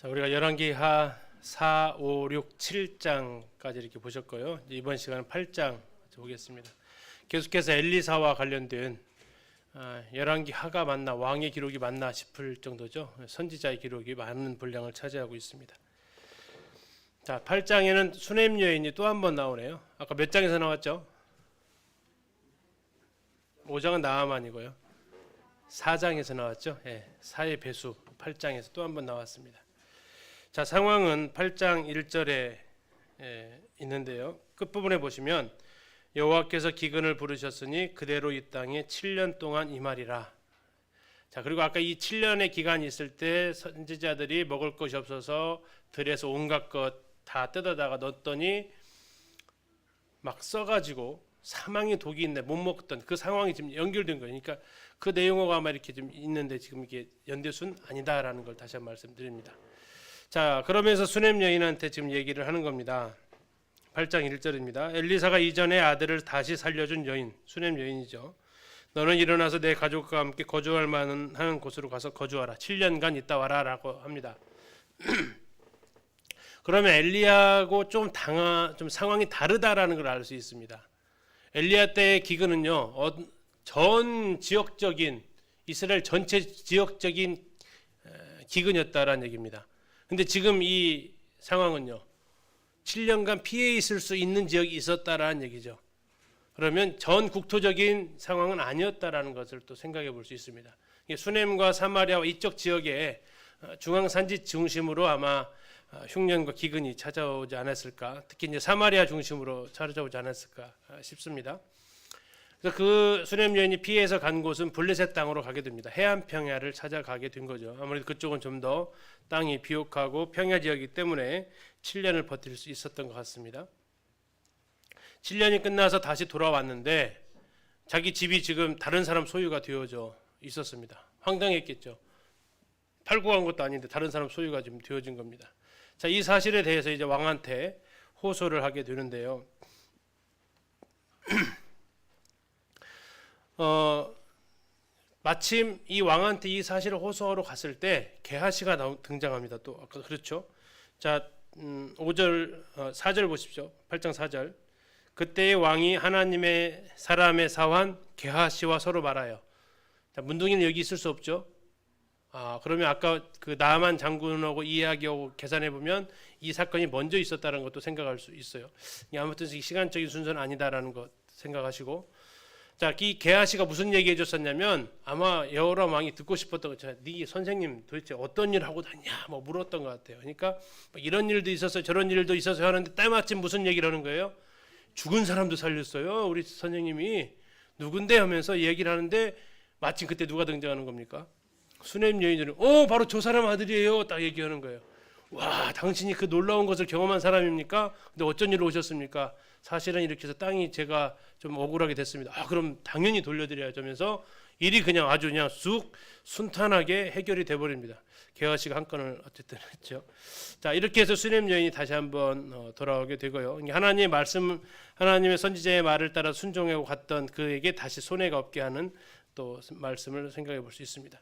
자, 우리가 열왕기하 4, 5, 6, 7장까지 이렇게 보셨고요. 이번 시간은 8장 보겠습니다. 계속해서 엘리사와 관련된 열왕기하가 맞나 왕의 기록이 맞나 싶을 정도죠. 선지자의 기록이 많은 분량을 차지하고 있습니다. 자, 8장에는 수넴 여인이 또 한 번 나오네요. 아까 몇 장에서 나왔죠? 5장은 나아만이고요. 4장에서 나왔죠. 사의 배수 8장에서 또 한 번 나왔습니다. 자, 상황은 8장 1절에 있는데요. 끝부분에 보시면 여호와께서 기근을 부르셨으니 그대로 이 땅에 7년 동안 임하리라. 자, 그리고 아까 이 7년의 기간이 있을 때 선지자들이 먹을 것이 없어서 들에서 온갖 것 다 뜯어다가 넣었더니 막 써가지고 사망의 독이 있네, 못 먹던 그 상황이 지금 연결된 거예요. 그러니까 그 내용어가 아마 이렇게 좀 있는데 지금 이게 연대순 아니다라는 걸 다시 한번 말씀드립니다. 자, 그러면서 수넴 여인한테 지금 얘기를 하는 겁니다. 8장 1절입니다. 엘리사가 이전에 아들을 다시 살려준 여인, 수넴 여인이죠. 너는 일어나서 내 가족과 함께 거주할 만한 곳으로 가서 거주하라. 7년간 있다 와라 라고 합니다. 그러면 엘리야하고 좀 상황이 다르다라는 걸 알 수 있습니다. 엘리야 때의 기근은요, 전 지역적인 이스라엘 전체 지역적인 기근이었다라는 얘기입니다. 근데 지금 이 상황은요, 7년간 피해 있을 수 있는 지역이 있었다라는 얘기죠. 그러면 전 국토적인 상황은 아니었다라는 것을 또 생각해 볼 수 있습니다. 수넴과 사마리아와 이쪽 지역에 중앙산지 중심으로 아마 흉년과 기근이 찾아오지 않았을까, 특히 이제 사마리아 중심으로 찾아오지 않았을까 싶습니다. 그래서 그 수넴 여인이 피해서 간 곳은 블레셋 땅으로 가게 됩니다. 해안 평야를 찾아가게 된 거죠. 아무래도 그쪽은 좀 더 땅이 비옥하고 평야 지역이기 때문에 7년을 버틸 수 있었던 것 같습니다. 7년이 끝나서 다시 돌아왔는데 자기 집이 지금 다른 사람 소유가 되어져 있었습니다. 황당했겠죠. 팔고 간 것도 아닌데 다른 사람 소유가 지금 되어진 겁니다. 자, 이 사실에 대해서 이제 왕한테 호소를 하게 되는데요. 마침 이 왕한테 이 사실을 호소하러 갔을 때 게하시가 등장합니다. 또 아까 그렇죠. 자, 4절 보십시오. 8장 4절. 그때의 왕이 하나님의 사람의 사환 게하시와 서로 말하여. 자, 문둥이는 여기 있을 수 없죠. 그러면 아까 그 나만 장군하고 이야기하고 계산해 보면 이 사건이 먼저 있었다는 것도 생각할 수 있어요. 아무튼 시간적인 순서는 아니다라는 것 생각하시고, 자, 이 게하시가 무슨 얘기해 줬었냐면 아마 여호람 왕이 듣고 싶었던 거, 네 선생님 도대체 어떤 일 하고 다니냐 뭐 물었던 것 같아요. 그러니까 이런 일도 있었어요, 저런 일도 있었어요 하는데 때마침 무슨 얘기를 하는 거예요? 죽은 사람도 살렸어요, 우리 선생님이. 누군데 하면서 얘기를 하는데 마침 그때 누가 등장하는 겁니까? 수넴 여인들은 바로 저 사람 아들이에요 딱 얘기하는 거예요. 와, 당신이 그 놀라운 것을 경험한 사람입니까? 근데 어쩐 일로 오셨습니까? 사실은 이렇게 해서 땅이 제가 좀 억울하게 됐습니다. 그럼 당연히 돌려드려야죠 하면서 일이 그냥 아주 그냥 쑥 순탄하게 해결이 돼버립니다. 게하시가 한 건을 어쨌든 했죠. 자, 이렇게 해서 수넴 여인이 다시 한번 돌아오게 되고요. 하나님의 말씀, 하나님의 선지자의 말을 따라 순종하고 갔던 그에게 다시 손해가 없게 하는 또 말씀을 생각해 볼 수 있습니다.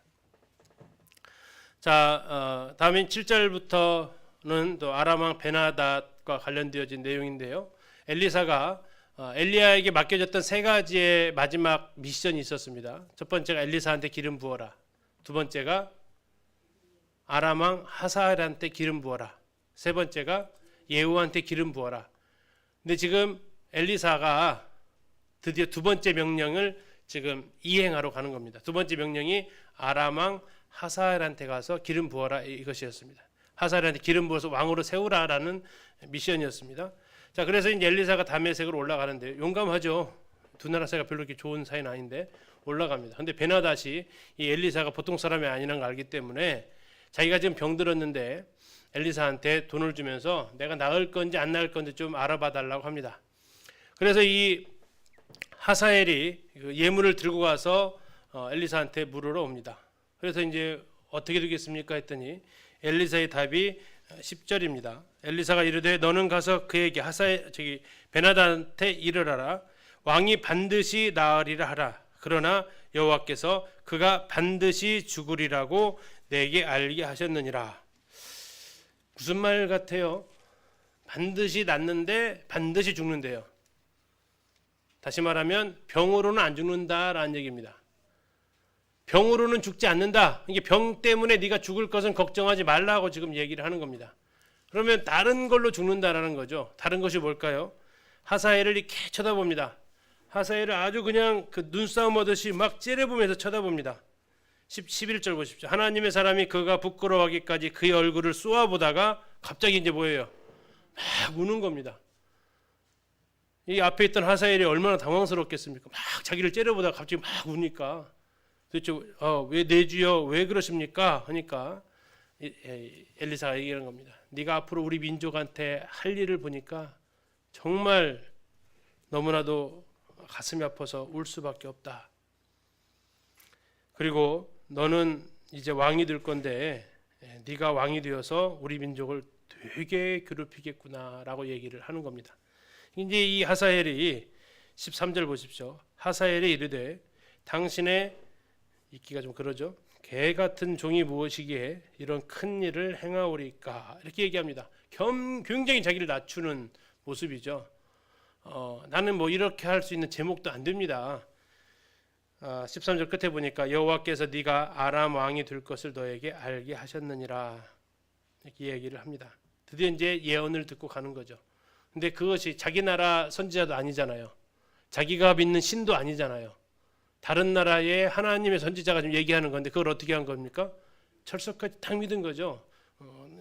자, 다음엔 7절부터는 또 아람 왕 베나닷과 관련되어진 내용인데요. 엘리사가 엘리야에게 맡겨졌던 세 가지의 마지막 미션이 있었습니다. 첫 번째가 엘리사한테 기름 부어라. 두 번째가 아람 왕 하사엘한테 기름 부어라. 세 번째가 예후한테 기름 부어라. 근데 지금 엘리사가 드디어 두 번째 명령을 지금 이행하러 가는 겁니다. 두 번째 명령이 아람 왕 하사엘한테 가서 기름 부어라 이것이었습니다. 하사엘한테 기름 부어서 왕으로 세우라라는 미션이었습니다. 자, 그래서 이제 엘리사가 다메섹으로 올라가는데 용감하죠. 두 나라 사이가 별로 그렇게 좋은 사이는 아닌데 올라갑니다. 근데 베나닷이 이 엘리사가 보통 사람이 아니라는 걸 알기 때문에 자기가 지금 병들었는데 엘리사한테 돈을 주면서 내가 나을 건지 안 나을 건지 좀 알아봐 달라고 합니다. 그래서 이 하사엘이 예물을 들고 가서 엘리사한테 물으러 옵니다. 그래서 이제 어떻게 되겠습니까 했더니 엘리사의 답이 10절입니다. 엘리사가 이르되 너는 가서 그에게 베나닷한테 이르라라. 왕이 반드시 나으리라 하라. 그러나 여호와께서 그가 반드시 죽으리라고 내게 알게 하셨느니라. 무슨 말 같아요? 반드시 낫는데 반드시 죽는데요. 다시 말하면 병으로는 안 죽는다라는 얘기입니다. 병으로는 죽지 않는다. 이게 병 때문에 네가 죽을 것은 걱정하지 말라고 지금 얘기를 하는 겁니다. 그러면 다른 걸로 죽는다라는 거죠. 다른 것이 뭘까요? 하사엘을 이렇게 쳐다봅니다. 하사엘을 아주 그냥 그 눈싸움 하듯이 막 째려보면서 쳐다봅니다. 11절 보십시오. 하나님의 사람이 그가 부끄러워하기까지 그의 얼굴을 쏘아보다가 갑자기 이제 뭐예요? 막 우는 겁니다. 이 앞에 있던 하사엘이 얼마나 당황스럽겠습니까? 막 자기를 째려보다가 갑자기 막 우니까 도대체 왜 내 주여 왜 그러십니까? 하니까 엘리사가 얘기하는 겁니다. 네가 앞으로 우리 민족한테 할 일을 보니까 정말 너무나도 가슴이 아파서 울 수밖에 없다. 그리고 너는 이제 왕이 될 건데 네가 왕이 되어서 우리 민족을 되게 괴롭히겠구나라고 얘기를 하는 겁니다. 이제 이 하사엘이 13절 보십시오. 하사엘이 이르되 당신의 읽기가 좀 그러죠. 개 같은 종이 무엇이기에 이런 큰 일을 행하오리까 이렇게 얘기합니다. 굉장히 자기를 낮추는 모습이죠. 나는 뭐 이렇게 할 수 있는 제목도 안 됩니다. 13절 끝에 보니까 여호와께서 네가 아람 왕이 될 것을 너에게 알게 하셨느니라 이렇게 얘기를 합니다. 드디어 이제 예언을 듣고 가는 거죠. 근데 그것이 자기 나라 선지자도 아니잖아요. 자기가 믿는 신도 아니잖아요. 다른 나라의 하나님의 선지자가 지금 얘기하는 건데 그걸 어떻게 한 겁니까? 철석같이 딱 믿은 거죠.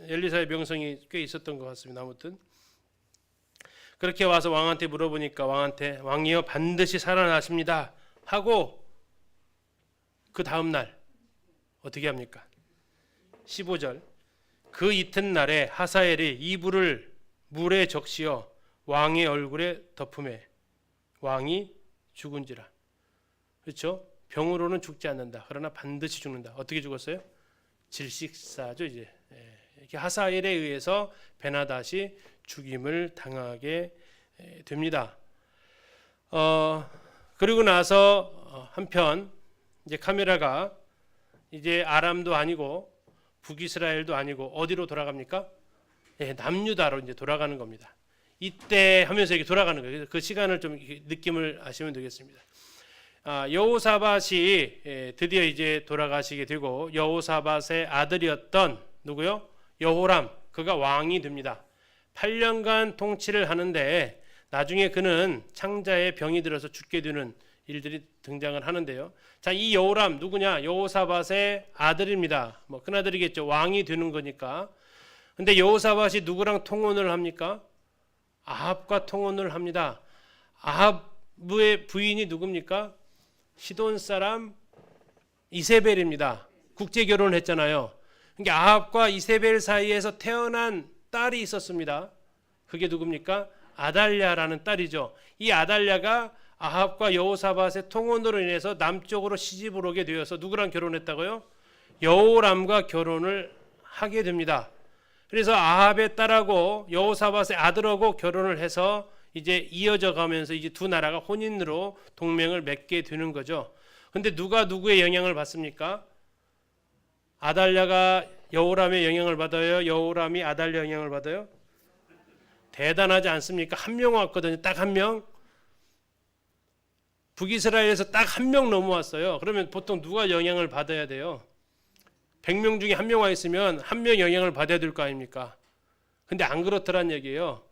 엘리사의 명성이 꽤 있었던 것 같습니다. 아무튼 그렇게 와서 왕한테 물어보니까 왕한테 왕이여 반드시 살아나십니다 하고 그 다음 날 어떻게 합니까? 15절 그 이튿날에 하사엘이 이불을 물에 적시어 왕의 얼굴에 덮음에 왕이 죽은지라. 그렇죠? 병으로는 죽지 않는다. 그러나 반드시 죽는다. 어떻게 죽었어요? 질식사죠. 이제 이렇게 하사엘에 의해서 베나닷이 죽임을 당하게 됩니다. 그리고 나서 한편 이제 카메라가 이제 아람도 아니고 북이스라엘도 아니고 어디로 돌아갑니까? 남유다로 이제 돌아가는 겁니다. 이때 하면서 이렇게 돌아가는 거예요. 그 시간을 좀 느낌을 아시면 되겠습니다. 여호사밧이 드디어 이제 돌아가시게 되고 여호사밧의 아들이었던 누구요? 여호람 그가 왕이 됩니다. 8년간 통치를 하는데 나중에 그는 창자에 병이 들어서 죽게 되는 일들이 등장을 하는데요. 자, 이 여호람 누구냐? 여호사밧의 아들입니다. 뭐 큰아들이겠죠. 왕이 되는 거니까. 근데 여호사밧이 누구랑 통혼을 합니까? 아합과 통혼을 합니다. 아합의 부인이 누굽니까? 시돈 사람 이세벨입니다. 국제 결혼을 했잖아요. 그러니까 아합과 이세벨 사이에서 태어난 딸이 있었습니다. 그게 누굽니까? 아달랴라는 딸이죠. 이 아달랴가 아합과 여호사밧의 통혼으로 인해서 남쪽으로 시집을 오게 되어서 누구랑 결혼했다고요? 여호람과 결혼을 하게 됩니다. 그래서 아합의 딸하고 여호사밧의 아들하고 결혼을 해서 이제 이어져 가면서 이제 두 나라가 혼인으로 동맹을 맺게 되는 거죠. 근데 누가 누구의 영향을 받습니까? 아달랴가 여호람의 영향을 받아요? 여호람이 아달랴 영향을 받아요? 대단하지 않습니까? 한 명 왔거든요. 딱 한 명. 북이스라엘에서 딱 한 명 넘어왔어요. 그러면 보통 누가 영향을 받아야 돼요? 100명 중에 한 명 와 있으면 한 명 영향을 받아야 될 거 아닙니까? 근데 안 그렇더란 얘기예요.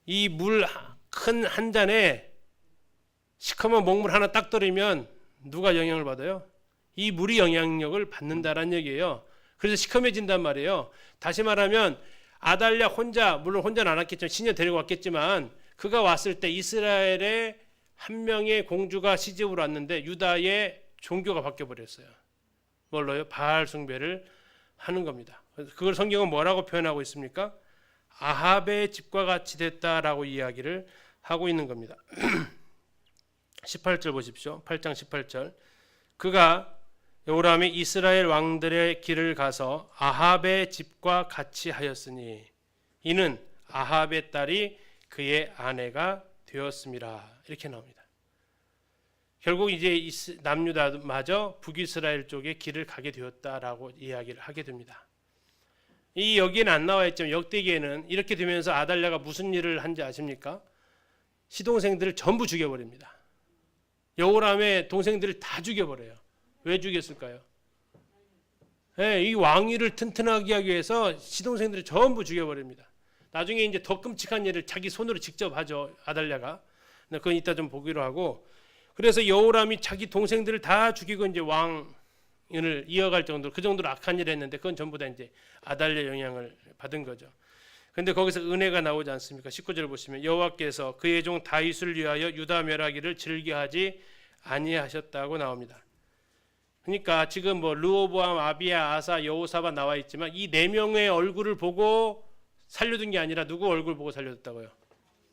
이 물 큰 한 잔에 시커먼 먹물 하나 딱 떨이면 누가 영향을 받아요? 이 물이 영향력을 받는다란 얘기예요. 그래서 시커매진단 말이에요. 다시 말하면 아달랴 혼자, 물론 혼자는 안 왔겠지만 시녀 데리고 왔겠지만 그가 왔을 때 이스라엘의 한 명의 공주가 시집으로 왔는데 유다의 종교가 바뀌어버렸어요. 뭘로요? 바알 숭배를 하는 겁니다. 그걸 성경은 뭐라고 표현하고 있습니까? 아합의 집과 같이 됐다라고 이야기를 하고 있는 겁니다. 18절 보십시오. 8장 18절. 그가 여호람이 이스라엘 왕들의 길을 가서 아합의 집과 같이 하였으니 이는 아합의 딸이 그의 아내가 되었음이라. 이렇게 나옵니다. 결국 이제 남유다마저 북이스라엘 쪽에 길을 가게 되었다라고 이야기를 하게 됩니다. 이 여기에는 안 나와 있지만 역대기에는 이렇게 되면서 아달랴가 무슨 일을 한지 아십니까? 시동생들을 전부 죽여버립니다. 여호람의 동생들을 다 죽여버려요. 왜 죽였을까요? 네, 이 왕위를 튼튼하게 하기 위해서 시동생들을 전부 죽여버립니다. 나중에 이제 더 끔찍한 일을 자기 손으로 직접 하죠, 아달랴가. 그건 이따 좀 보기로 하고. 그래서 여호람이 자기 동생들을 다 죽이고 이제 왕을 이어갈 정도로 그 정도로 악한 일을 했는데 그건 전부 다 이제 아달랴 영향을 받은 거죠. 근데 거기서 은혜가 나오지 않습니까? 19절 보시면 여호와께서 그의 종 다윗을 위하여 유다 멸하기를 즐겨하지 아니하셨다고 나옵니다. 그러니까 지금 뭐 르호보암, 아비야, 아사, 여호사밧 나와 있지만 이 네 명의 얼굴을 보고 살려둔 게 아니라 누구 얼굴 보고 살려줬다고요?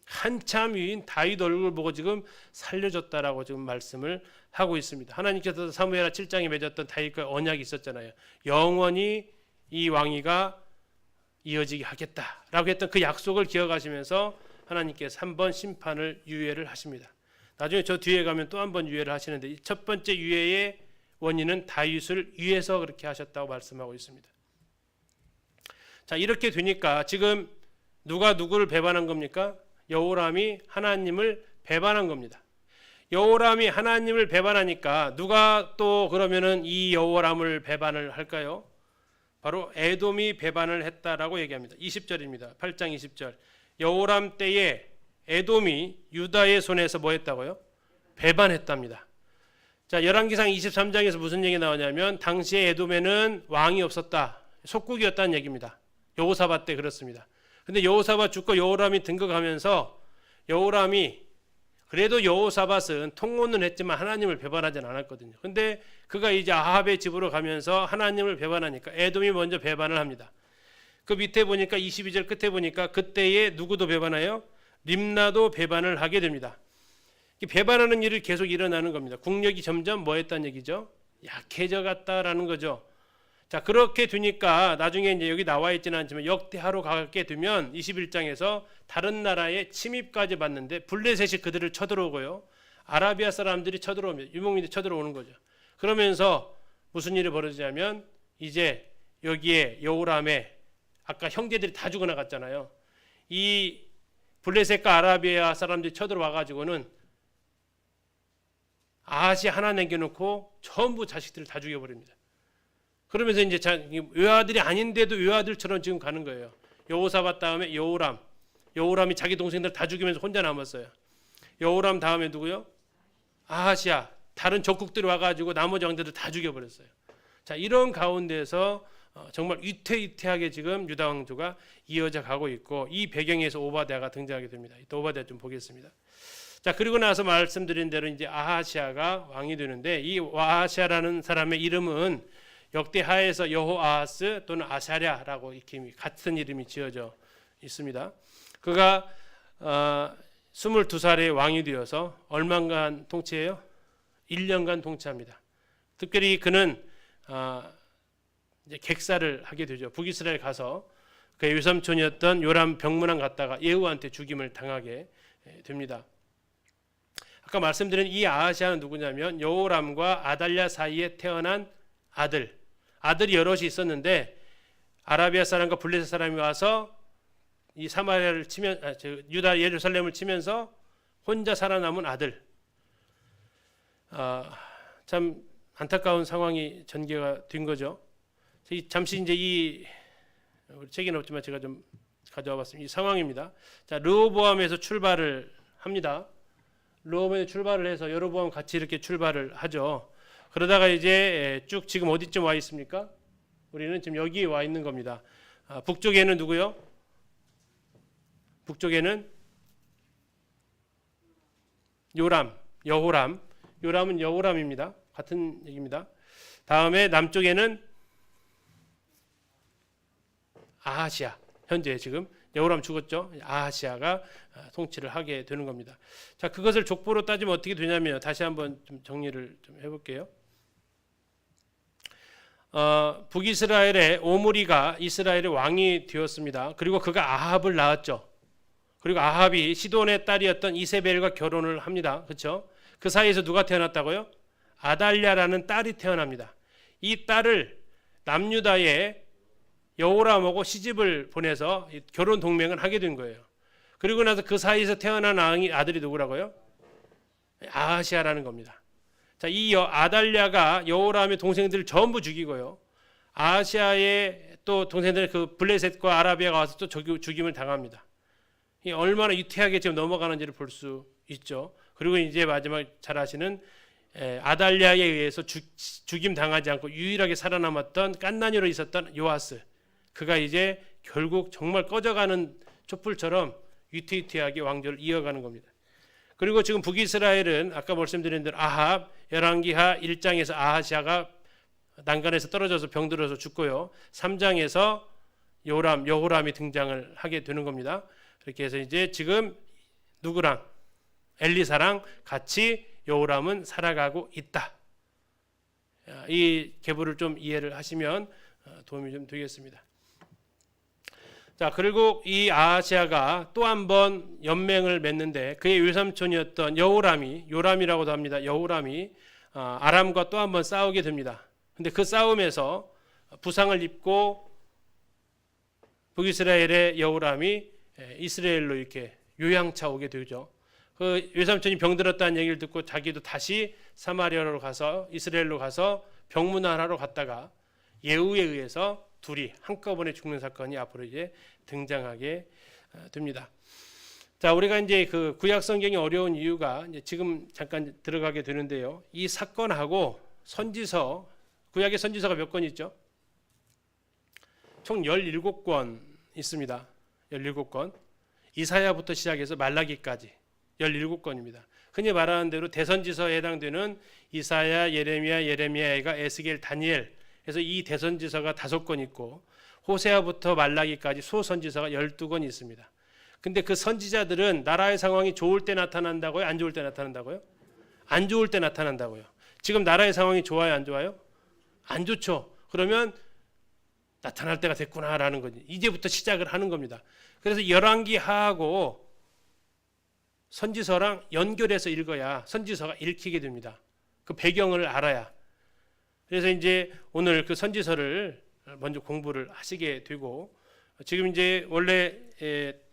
한참 위인 다윗 얼굴 보고 지금 살려줬다라고 지금 말씀을 하고 있습니다. 하나님께서 사무엘하 7장에 맺었던 다윗과 언약이 있었잖아요. 영원히 이 왕위가 이어지게 하겠다라고 했던 그 약속을 기억하시면서 하나님께서 한 번 심판을 유예를 하십니다. 나중에 저 뒤에 가면 또 한 번 유예를 하시는데 첫 번째 유예의 원인은 다윗을 위해서 그렇게 하셨다고 말씀하고 있습니다. 자, 이렇게 되니까 지금 누가 누구를 배반한 겁니까? 여호람이 하나님을 배반한 겁니다. 여호람이 하나님을 배반하니까 누가 또 그러면은 이 여호람을 배반을 할까요? 바로 에돔이 배반을 했다라고 얘기합니다. 20절입니다. 8장 20절. 여호람 때에 에돔이 유다의 손에서 뭐 했다고요? 배반했답니다. 자, 열왕기상 23장에서 무슨 얘기 나오냐면 당시에 에돔에는 왕이 없었다. 속국이었다는 얘기입니다. 여호사밧 때 그렇습니다. 근데 여호사밧 죽고 여호람이 등극하면서 여호람이 그래도 여호사밧은 통혼은 했지만 하나님을 배반하진 않았거든요. 근데 그가 이제 아합의 집으로 가면서 하나님을 배반하니까 에돔이 먼저 배반을 합니다. 그 밑에 보니까 22절 끝에 보니까 그때에 누구도 배반하여 림나도 배반을 하게 됩니다. 배반하는 일이 계속 일어나는 겁니다. 국력이 점점 뭐 했다는 얘기죠? 약해져 갔다라는 거죠. 자, 그렇게 되니까 나중에 이제 여기 나와 있지는 않지만 역대하로 가게 되면 21장에서 다른 나라의 침입까지 받는데 블레셋이 그들을 쳐들어오고요. 아라비아 사람들이 쳐들어옵니다. 유목민들이 쳐들어오는 거죠. 그러면서 무슨 일이 벌어지냐면 이제 여기에 여호람의 아까 형제들이 다 죽어나갔잖아요. 이 블레셋과 아라비아 사람들이 쳐들어와 가지고는 아하시 하나 남겨놓고 전부 자식들을 다 죽여버립니다. 그러면서 이제 외아들이 아닌데도 외아들처럼 지금 가는 거예요. 여호사밧 다음에 여호람. 여호람이 자기 동생들 다 죽이면서 혼자 남았어요. 여호람 다음에 누구요? 아하시아. 다른 적국들이 와가지고 나머지 왕들을 다 죽여버렸어요. 자, 이런 가운데서 정말 위태위태하게 지금 유다 왕조가 이어져 가고 있고 이 배경에서 오바댜가 등장하게 됩니다. 이따 오바댜 좀 보겠습니다. 자, 그리고 나서 말씀드린 대로 이제 아하시아가 왕이 되는데 이 아하시아라는 사람의 이름은 역대하에서 여호아하스 또는 아사랴라고 이렇게 같은 이름이 지어져 있습니다. 그가 22살에 왕이 되어서 얼마간 통치해요? 1년간 통치합니다. 특별히 그는 이제 객사를 하게 되죠. 북이스라엘 가서 그의 외삼촌이었던 요람 병문안 갔다가 예후한테 죽임을 당하게 됩니다. 아까 말씀드린 이 아하시아는 누구냐면 여호람과 아달랴 사이에 태어난 아들이 여럿이 있었는데 아라비아 사람과 블레셋 사람이 와서 이 사마리아를 유다 예루살렘을 치면서 혼자 살아남은 아들. 참 안타까운 상황이 전개가 된 거죠. 잠시 이제 이 책에는 없지만 제가 좀 가져와 봤습니다. 이 상황입니다. 자, 르호보암에서 출발을 합니다. 르호보암에 출발을 해서 여로보암 같이 이렇게 출발을 하죠. 그러다가 이제 쭉 지금 어디쯤 와 있습니까? 우리는 지금 여기에 와 있는 겁니다. 북쪽에는 누구요? 북쪽에는 여호람. 요람은 여호람입니다. 같은 얘기입니다. 다음에 남쪽에는 아하시아. 현재 지금 여호람 죽었죠. 아하시아가 통치를 하게 되는 겁니다. 자, 그것을 족보로 따지면 어떻게 되냐면 다시 한번 좀 정리를 좀 해볼게요. 북이스라엘의 오므리가 이스라엘의 왕이 되었습니다. 그리고 그가 아합을 낳았죠. 그리고 아합이 시돈의 딸이었던 이세벨과 결혼을 합니다. 그렇죠? 그 사이에서 누가 태어났다고요? 아달랴라는 딸이 태어납니다. 이 딸을 남유다의 여호람하고 시집을 보내서 결혼 동맹을 하게 된 거예요. 그리고 나서 그 사이에서 태어난 아들이 누구라고요? 아하시아라는 겁니다. 자, 이 아달랴가 여호람의 동생들을 전부 죽이고요. 아하시아의 또 동생들 그 블레셋과 아라비아가 와서 또 죽임을 당합니다. 이 얼마나 유태하게 지금 넘어가는지를 볼 수 있죠. 그리고 이제 마지막 잘 아시는 아달랴에 의해서 죽임 당하지 않고 유일하게 살아남았던 깐나니로 있었던 요아스, 그가 이제 결국 정말 꺼져가는 촛불처럼 위태위태하게 왕조를 이어가는 겁니다. 그리고 지금 북이스라엘은 아까 말씀드린 대로 아합, 열왕기하 1장에서 아하시아가 난간에서 떨어져서 병들어서 죽고요. 3장에서 여호람이 등장을 하게 되는 겁니다. 그렇게 해서 이제 지금 누구랑 엘리사랑 같이 여호람은 살아가고 있다. 이 계보를 좀 이해를 하시면 도움이 좀 되겠습니다. 자, 그리고 이 아하시아가 또 한 번 연맹을 맺는데 그의 외삼촌이었던 여호람이, 요람이라고도 합니다. 여호람이 아람과 또 한 번 싸우게 됩니다. 근데 그 싸움에서 부상을 입고 북이스라엘의 여호람이 이스라엘로 이렇게 요양차 오게 되죠. 그 외삼촌이 병들었다는 얘기를 듣고 자기도 다시 사마리아로 가서 이스라엘로 가서 병문안하러 갔다가 예후에 의해서 둘이 한꺼번에 죽는 사건이 앞으로 이제 등장하게 됩니다. 자, 우리가 이제 그 구약 성경이 어려운 이유가 이제 지금 잠깐 들어가게 되는데요. 이 사건하고 선지서, 구약의 선지서가 몇 권 있죠? 총 17권 있습니다. 17권. 이사야부터 시작해서 말라기까지 17권입니다. 흔히 말하는 대로 대선지서에 해당되는 이사야, 예레미야가 에스겔, 다니엘, 그래서 이 대선지서가 5권 있고 호세아부터 말라기까지 소선지서가 12권 있습니다. 근데 그 선지자들은 나라의 상황이 좋을 때 나타난다고요? 안 좋을 때 나타난다고요? 안 좋을 때 나타난다고요. 지금 나라의 상황이 좋아요? 안 좋아요? 안 좋죠. 그러면 나타날 때가 됐구나라는 거지. 이제부터 시작을 하는 겁니다. 그래서 열왕기하하고 선지서랑 연결해서 읽어야 선지서가 읽히게 됩니다. 그 배경을 알아야. 그래서 이제 오늘 그 선지서를 먼저 공부를 하시게 되고, 지금 이제 원래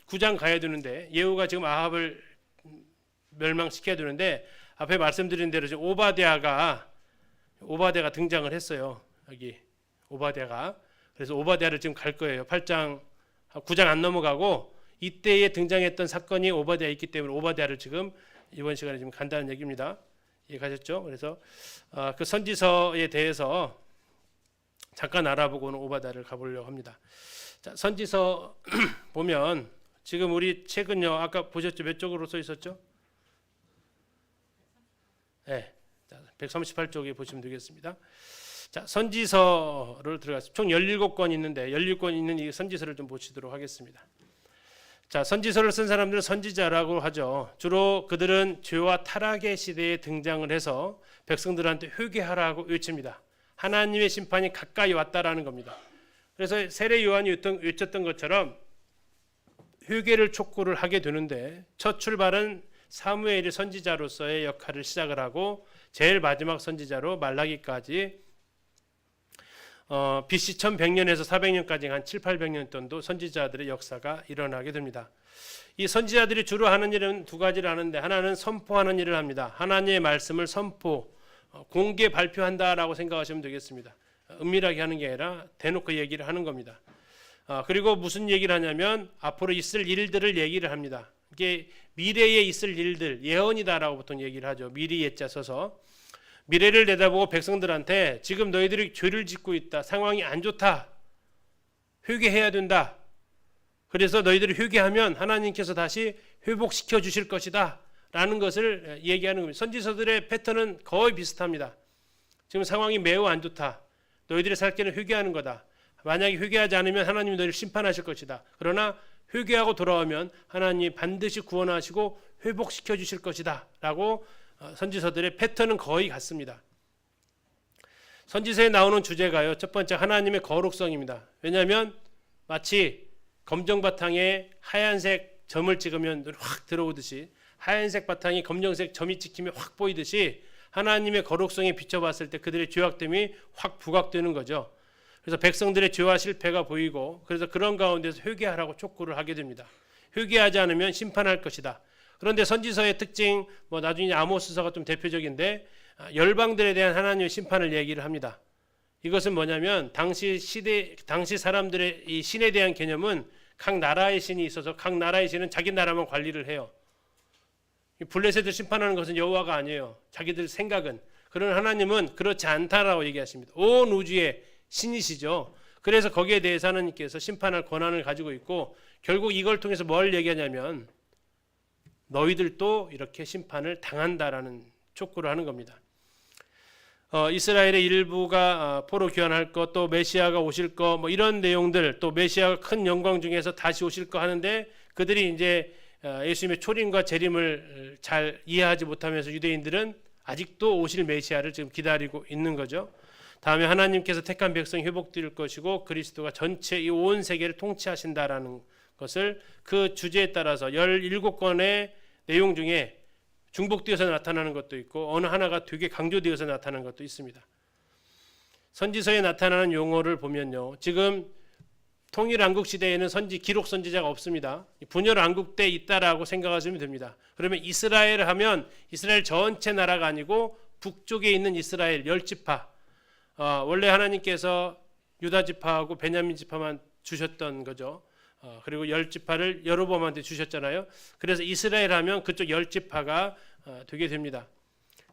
9장 가야 되는데 예후가 지금 아합을 멸망시켜야 되는데 앞에 말씀드린 대로 지금 오바댜가 등장을 했어요. 여기 오바댜가. 그래서 오바댜를 지금 갈 거예요. 8장 9장 안 넘어가고 이때에 등장했던 사건이 오바댜에 있기 때문에 오바댜를 지금 이번 시간에 지금 간다는 얘기입니다. 이해가셨죠? 그래서 그 선지서에 대해서 잠깐 알아보고는 오바댜를 가보려고 합니다. 자, 선지서 보면 지금 우리 책은요, 아까 보셨죠? 몇 쪽으로 써 있었죠? 네, 138쪽에 보시면 되겠습니다. 자, 선지서를 들어갔습니다. 총 17권 있는데 17권 있는 이 선지서를 좀 보시도록 하겠습니다. 자, 선지서를 쓴 사람들은 선지자라고 하죠. 주로 그들은 죄와 타락의 시대에 등장을 해서 백성들한테 회개하라고 외칩니다. 하나님의 심판이 가까이 왔다라는 겁니다. 그래서 세례 요한이 외쳤던 것처럼 회개를 촉구를 하게 되는데 첫 출발은 사무엘이 선지자로서의 역할을 시작을 하고 제일 마지막 선지자로 말라기까지 BC 1100년에서 400년까지 한 7, 800년 정도 선지자들의 역사가 일어나게 됩니다. 이 선지자들이 주로 하는 일은 두 가지를 하는데 하나는 선포하는 일을 합니다. 하나님의 말씀을 공개 발표한다라고 생각하시면 되겠습니다. 은밀하게 하는 게 아니라 대놓고 얘기를 하는 겁니다. 그리고 무슨 얘기를 하냐면 앞으로 있을 일들을 얘기를 합니다. 이게 미래에 있을 일들, 예언이다라고 보통 얘기를 하죠. 미리 예자 써서 미래를 내다보고 백성들한테 지금 너희들이 죄를 짓고 있다, 상황이 안 좋다, 회개해야 된다, 그래서 너희들이 회개하면 하나님께서 다시 회복시켜 주실 것이다 라는 것을 얘기하는 겁니다. 선지서들의 패턴은 거의 비슷합니다. 지금 상황이 매우 안 좋다, 너희들이 살 길은 회개하는 거다, 만약에 회개하지 않으면 하나님이 너희를 심판하실 것이다, 그러나 회개하고 돌아오면 하나님이 반드시 구원하시고 회복시켜 주실 것이다 라고 선지서들의 패턴은 거의 같습니다. 선지서에 나오는 주제가요, 첫 번째 하나님의 거룩성입니다. 왜냐하면 마치 검정 바탕에 하얀색 점을 찍으면 눈이 확 들어오듯이, 하얀색 바탕에 검정색 점이 찍히면 확 보이듯이 하나님의 거룩성에 비춰봤을 때 그들의 죄악됨이 확 부각되는 거죠. 그래서 백성들의 죄와 실패가 보이고 그래서 그런 가운데서 회개하라고 촉구를 하게 됩니다. 회개하지 않으면 심판할 것이다. 그런데 선지서의 특징, 나중에 아모스서가 좀 대표적인데 열방들에 대한 하나님의 심판을 얘기를 합니다. 이것은 뭐냐면 당시 사람들의 이 신에 대한 개념은 각 나라의 신이 있어서 각 나라의 신은 자기 나라만 관리를 해요. 블레셋을 심판하는 것은 여호와가 아니에요. 자기들 생각은. 그런 하나님은 그렇지 않다라고 얘기하십니다. 온 우주의 신이시죠. 그래서 거기에 대해서 하나님께서 심판할 권한을 가지고 있고 결국 이걸 통해서 뭘 얘기하냐면 너희들도 이렇게 심판을 당한다라는 촉구를 하는 겁니다. 이스라엘의 일부가 포로 귀환할 것, 또 메시아가 오실 것, 이런 내용들, 또 메시아가 큰 영광 중에서 다시 오실 거 하는데 그들이 이제 예수님의 초림과 재림을 잘 이해하지 못하면서 유대인들은 아직도 오실 메시아를 지금 기다리고 있는 거죠. 다음에 하나님께서 택한 백성이 회복될 것이고 그리스도가 전체 이 온 세계를 통치하신다라는 것을 그 주제에 따라서 17권의 내용 중에 중복되어서 나타나는 것도 있고 어느 하나가 되게 강조되어서 나타나는 것도 있습니다. 선지서에 나타나는 용어를 보면요. 지금 통일한국 시대에는 기록 선지자가 없습니다. 분열한국 때 있다라고 생각하시면 됩니다. 그러면 이스라엘 하면 이스라엘 전체 나라가 아니고 북쪽에 있는 이스라엘 10지파, 원래 하나님께서 유다 지파하고 베냐민 지파만 주셨던 거죠. 그리고 10지파를 여로보암한테 주셨잖아요. 그래서 이스라엘 하면 그쪽 10지파가 되게 됩니다.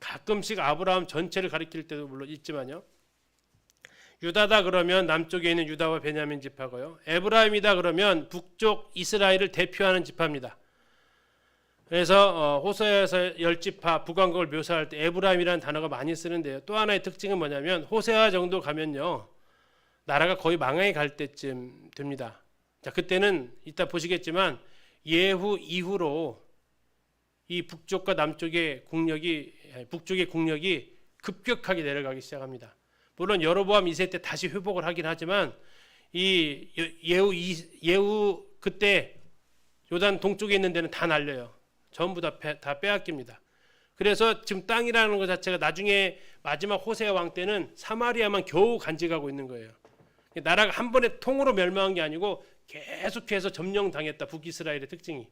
가끔씩 아브라함 전체를 가리킬 때도 물론 있지만요. 유다다 그러면 남쪽에 있는 유다와 베냐민 지파고요. 에브라임이다 그러면 북쪽 이스라엘을 대표하는 지파입니다. 그래서 호세아에서 10지파 북왕국을 묘사할 때 에브라임이라는 단어가 많이 쓰는데요. 또 하나의 특징은 뭐냐면 호세아 정도 가면요. 나라가 거의 망하게 갈 때쯤 됩니다. 자, 그때는 이따 보시겠지만 예후 이후로 이 북쪽과 남쪽의 북쪽의 국력이 급격하게 내려가기 시작합니다. 물론 여로보암 2세 때 다시 회복을 하긴 하지만 이 예후 그때 요단 동쪽에 있는 데는 다 날려요. 전부 다 빼앗깁니다. 그래서 지금 땅이라는 것 자체가 나중에 마지막 호세아 왕 때는 사마리아만 겨우 간직하고 있는 거예요. 나라가 한 번에 통으로 멸망한 게 아니고 계속해서 점령당했다. 북이스라엘의 특징이.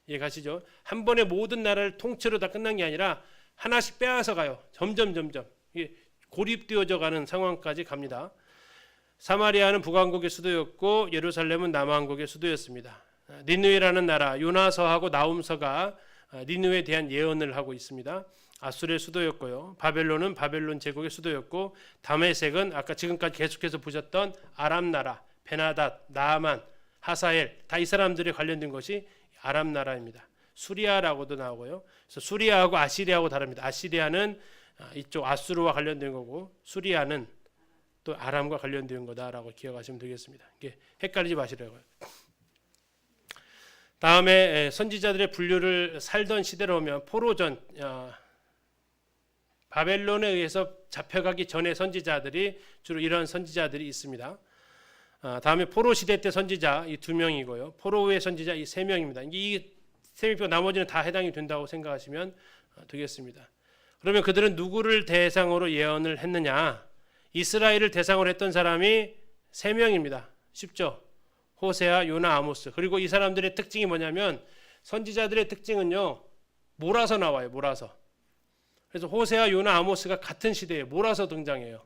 이해가시죠? 한 번에 모든 나라를 통째로 다 끝난 게 아니라 하나씩 빼앗아 가요. 점점 고립되어져 가는 상황까지 갑니다. 사마리아는 북왕국의 수도였고 예루살렘은 남왕국의 수도였습니다. 니느웨라는 나라, 요나서하고 나훔서가 니느웨에 대한 예언을 하고 있습니다. 아수르의 수도였고요. 바벨론은 바벨론 제국의 수도였고 다메섹은 아까 지금까지 계속해서 보셨던 아람 나라, 베나닷, 나아만, 하사엘 다 이 사람들에 관련된 것이 아람 나라입니다. 수리아라고도 나오고요. 그래서 수리아하고 아시리아하고 다릅니다. 아시리아는 이쪽 아수르와 관련된 거고 수리아는 또 아람과 관련된 거다라고 기억하시면 되겠습니다. 이게 헷갈리지 마시라고요. 다음에 선지자들의 분류를 살던 시대로 오면 포로전 바벨론에 의해서 잡혀가기 전에 선지자들이 주로 이런 선지자들이 있습니다. 다음에 포로 시대 때 선지자 이 2명이고요. 포로 후의 선지자 이 3명입니다. 이 3명 나머지는 다 해당이 된다고 생각하시면 되겠습니다. 그러면 그들은 누구를 대상으로 예언을 했느냐? 이스라엘을 대상으로 했던 사람이 3명입니다. 쉽죠? 호세아, 요나, 아모스. 그리고 이 사람들의 특징이 뭐냐면 선지자들의 특징은요. 몰아서 나와요. 몰아서. 그래서 호세아, 요나, 아모스가 같은 시대에 몰아서 등장해요.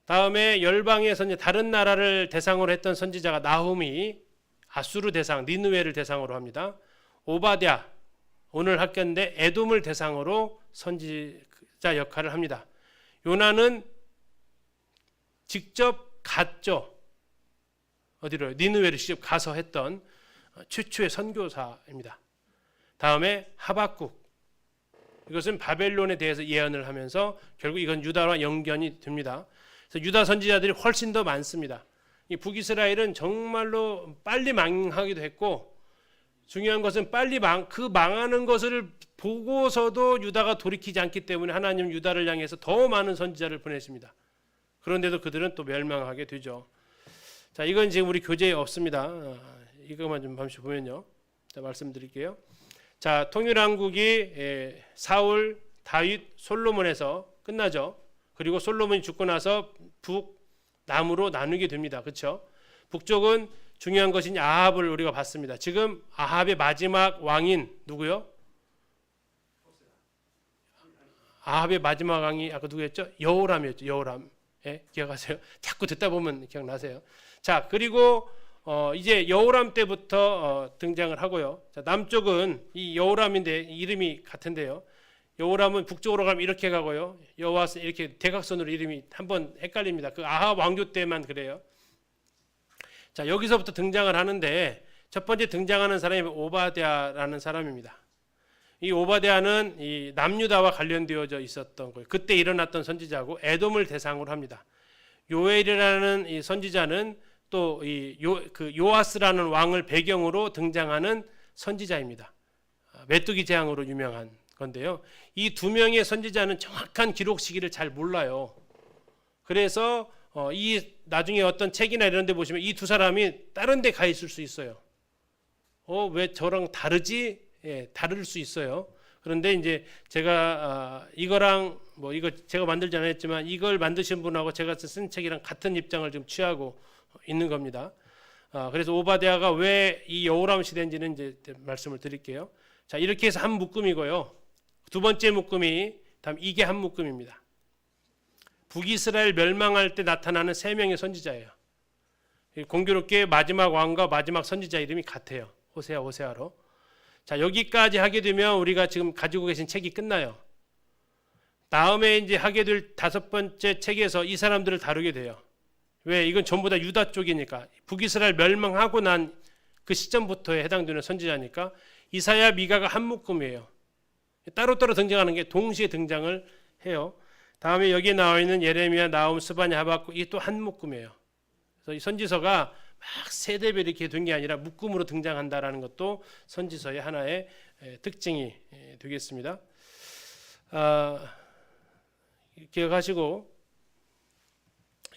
다음에 열방의 선지 다른 나라를 대상으로 했던 선지자가 나훔이 아수르 대상, 니느웨를 대상으로 합니다. 오바댜 오늘 학교인데 에돔을 대상으로 선지자 역할을 합니다. 요나는 직접 갔죠. 어디로요? 니느웨를 직접 가서 했던 최초의 선교사입니다. 다음에 하박국 이것은 바벨론에 대해서 예언을 하면서 결국 이건 유다와 연결이 됩니다. 그래서 유다 선지자들이 훨씬 더 많습니다. 이 북이스라엘은 정말로 빨리 망하기도 했고 중요한 것은 빨리 망하는 것을 보고서도 유다가 돌이키지 않기 때문에 하나님은 유다를 향해서 더 많은 선지자를 보내십니다. 그런데도 그들은 또 멸망하게 되죠. 자, 이건 지금 우리 교재에 없습니다. 이것만 좀 잠시 보면요. 자, 말씀드릴게요. 자, 통일왕국이 사울, 다윗, 솔로몬에서 끝나죠. 그리고 솔로몬이 죽고 나서 남으로 나누게 됩니다. 그렇죠? 북쪽은 중요한 것인 아합을 우리가 봤습니다. 지금 아합의 마지막 왕인 누구요? 아합의 마지막 왕이 아까 누구였죠? 여호람이었죠. 여호람. 예, 기억하세요? 자꾸 듣다 보면 기억나세요. 자, 그리고 이제 여호람 때부터 등장을 하고요. 자, 남쪽은 이 여호람인데 이름이 같은데요. 여호람은 북쪽으로 가면 이렇게 가고요. 여호와스 이렇게 대각선으로 이름이 한번 헷갈립니다. 그 아합 왕조 때만 그래요. 자, 여기서부터 등장을 하는데 첫 번째 등장하는 사람이 오바댜라는 사람입니다. 이 오바댜는 이 남유다와 관련되어져 있었던 거예요. 그때 일어났던 선지자고 에돔을 대상으로 합니다. 요엘이라는 이 선지자는 또 이 요아스라는 왕을 배경으로 등장하는 선지자입니다. 메뚜기 재앙으로 유명한 건데요. 이 두 명의 선지자는 정확한 기록 시기를 잘 몰라요. 그래서 이 나중에 어떤 책이나 이런 데 보시면 이 두 사람이 다른 데 가 있을 수 있어요. 왜 저랑 다르지? 예, 다를 수 있어요. 그런데 이제 제가 이거랑 뭐 이거 제가 만들지 않았지만 이걸 만드신 분하고 제가 쓴 책이랑 같은 입장을 좀 취하고 있는 겁니다. 그래서 오바댜가 왜 이 여호람 시대인지는 이제 말씀을 드릴게요. 자, 이렇게 해서 한 묶음이고요. 두 번째 묶음이 다음 이게 한 묶음입니다. 북이스라엘 멸망할 때 나타나는 세 명의 선지자예요. 공교롭게 마지막 왕과 마지막 선지자 이름이 같아요. 호세아로. 자, 여기까지 하게 되면 우리가 지금 가지고 계신 책이 끝나요. 다음에 이제 하게 될 다섯 번째 책에서 이 사람들을 다루게 돼요. 왜? 이건 전부 다 유다 쪽이니까. 북이스라엘 멸망하고 난 그 시점부터에 해당되는 선지자니까 이사야, 미가가 한 묶음이에요. 따로따로 등장하는 게 동시에 등장을 해요. 다음에 여기에 나와 있는 예레미야, 나훔, 스바냐, 하박국 이게 또 한 묶음이에요. 그래서 이 선지서가 막 세대별 이렇게 된 게 아니라 묶음으로 등장한다라는 것도 선지서의 하나의 특징이 되겠습니다. 기억하시고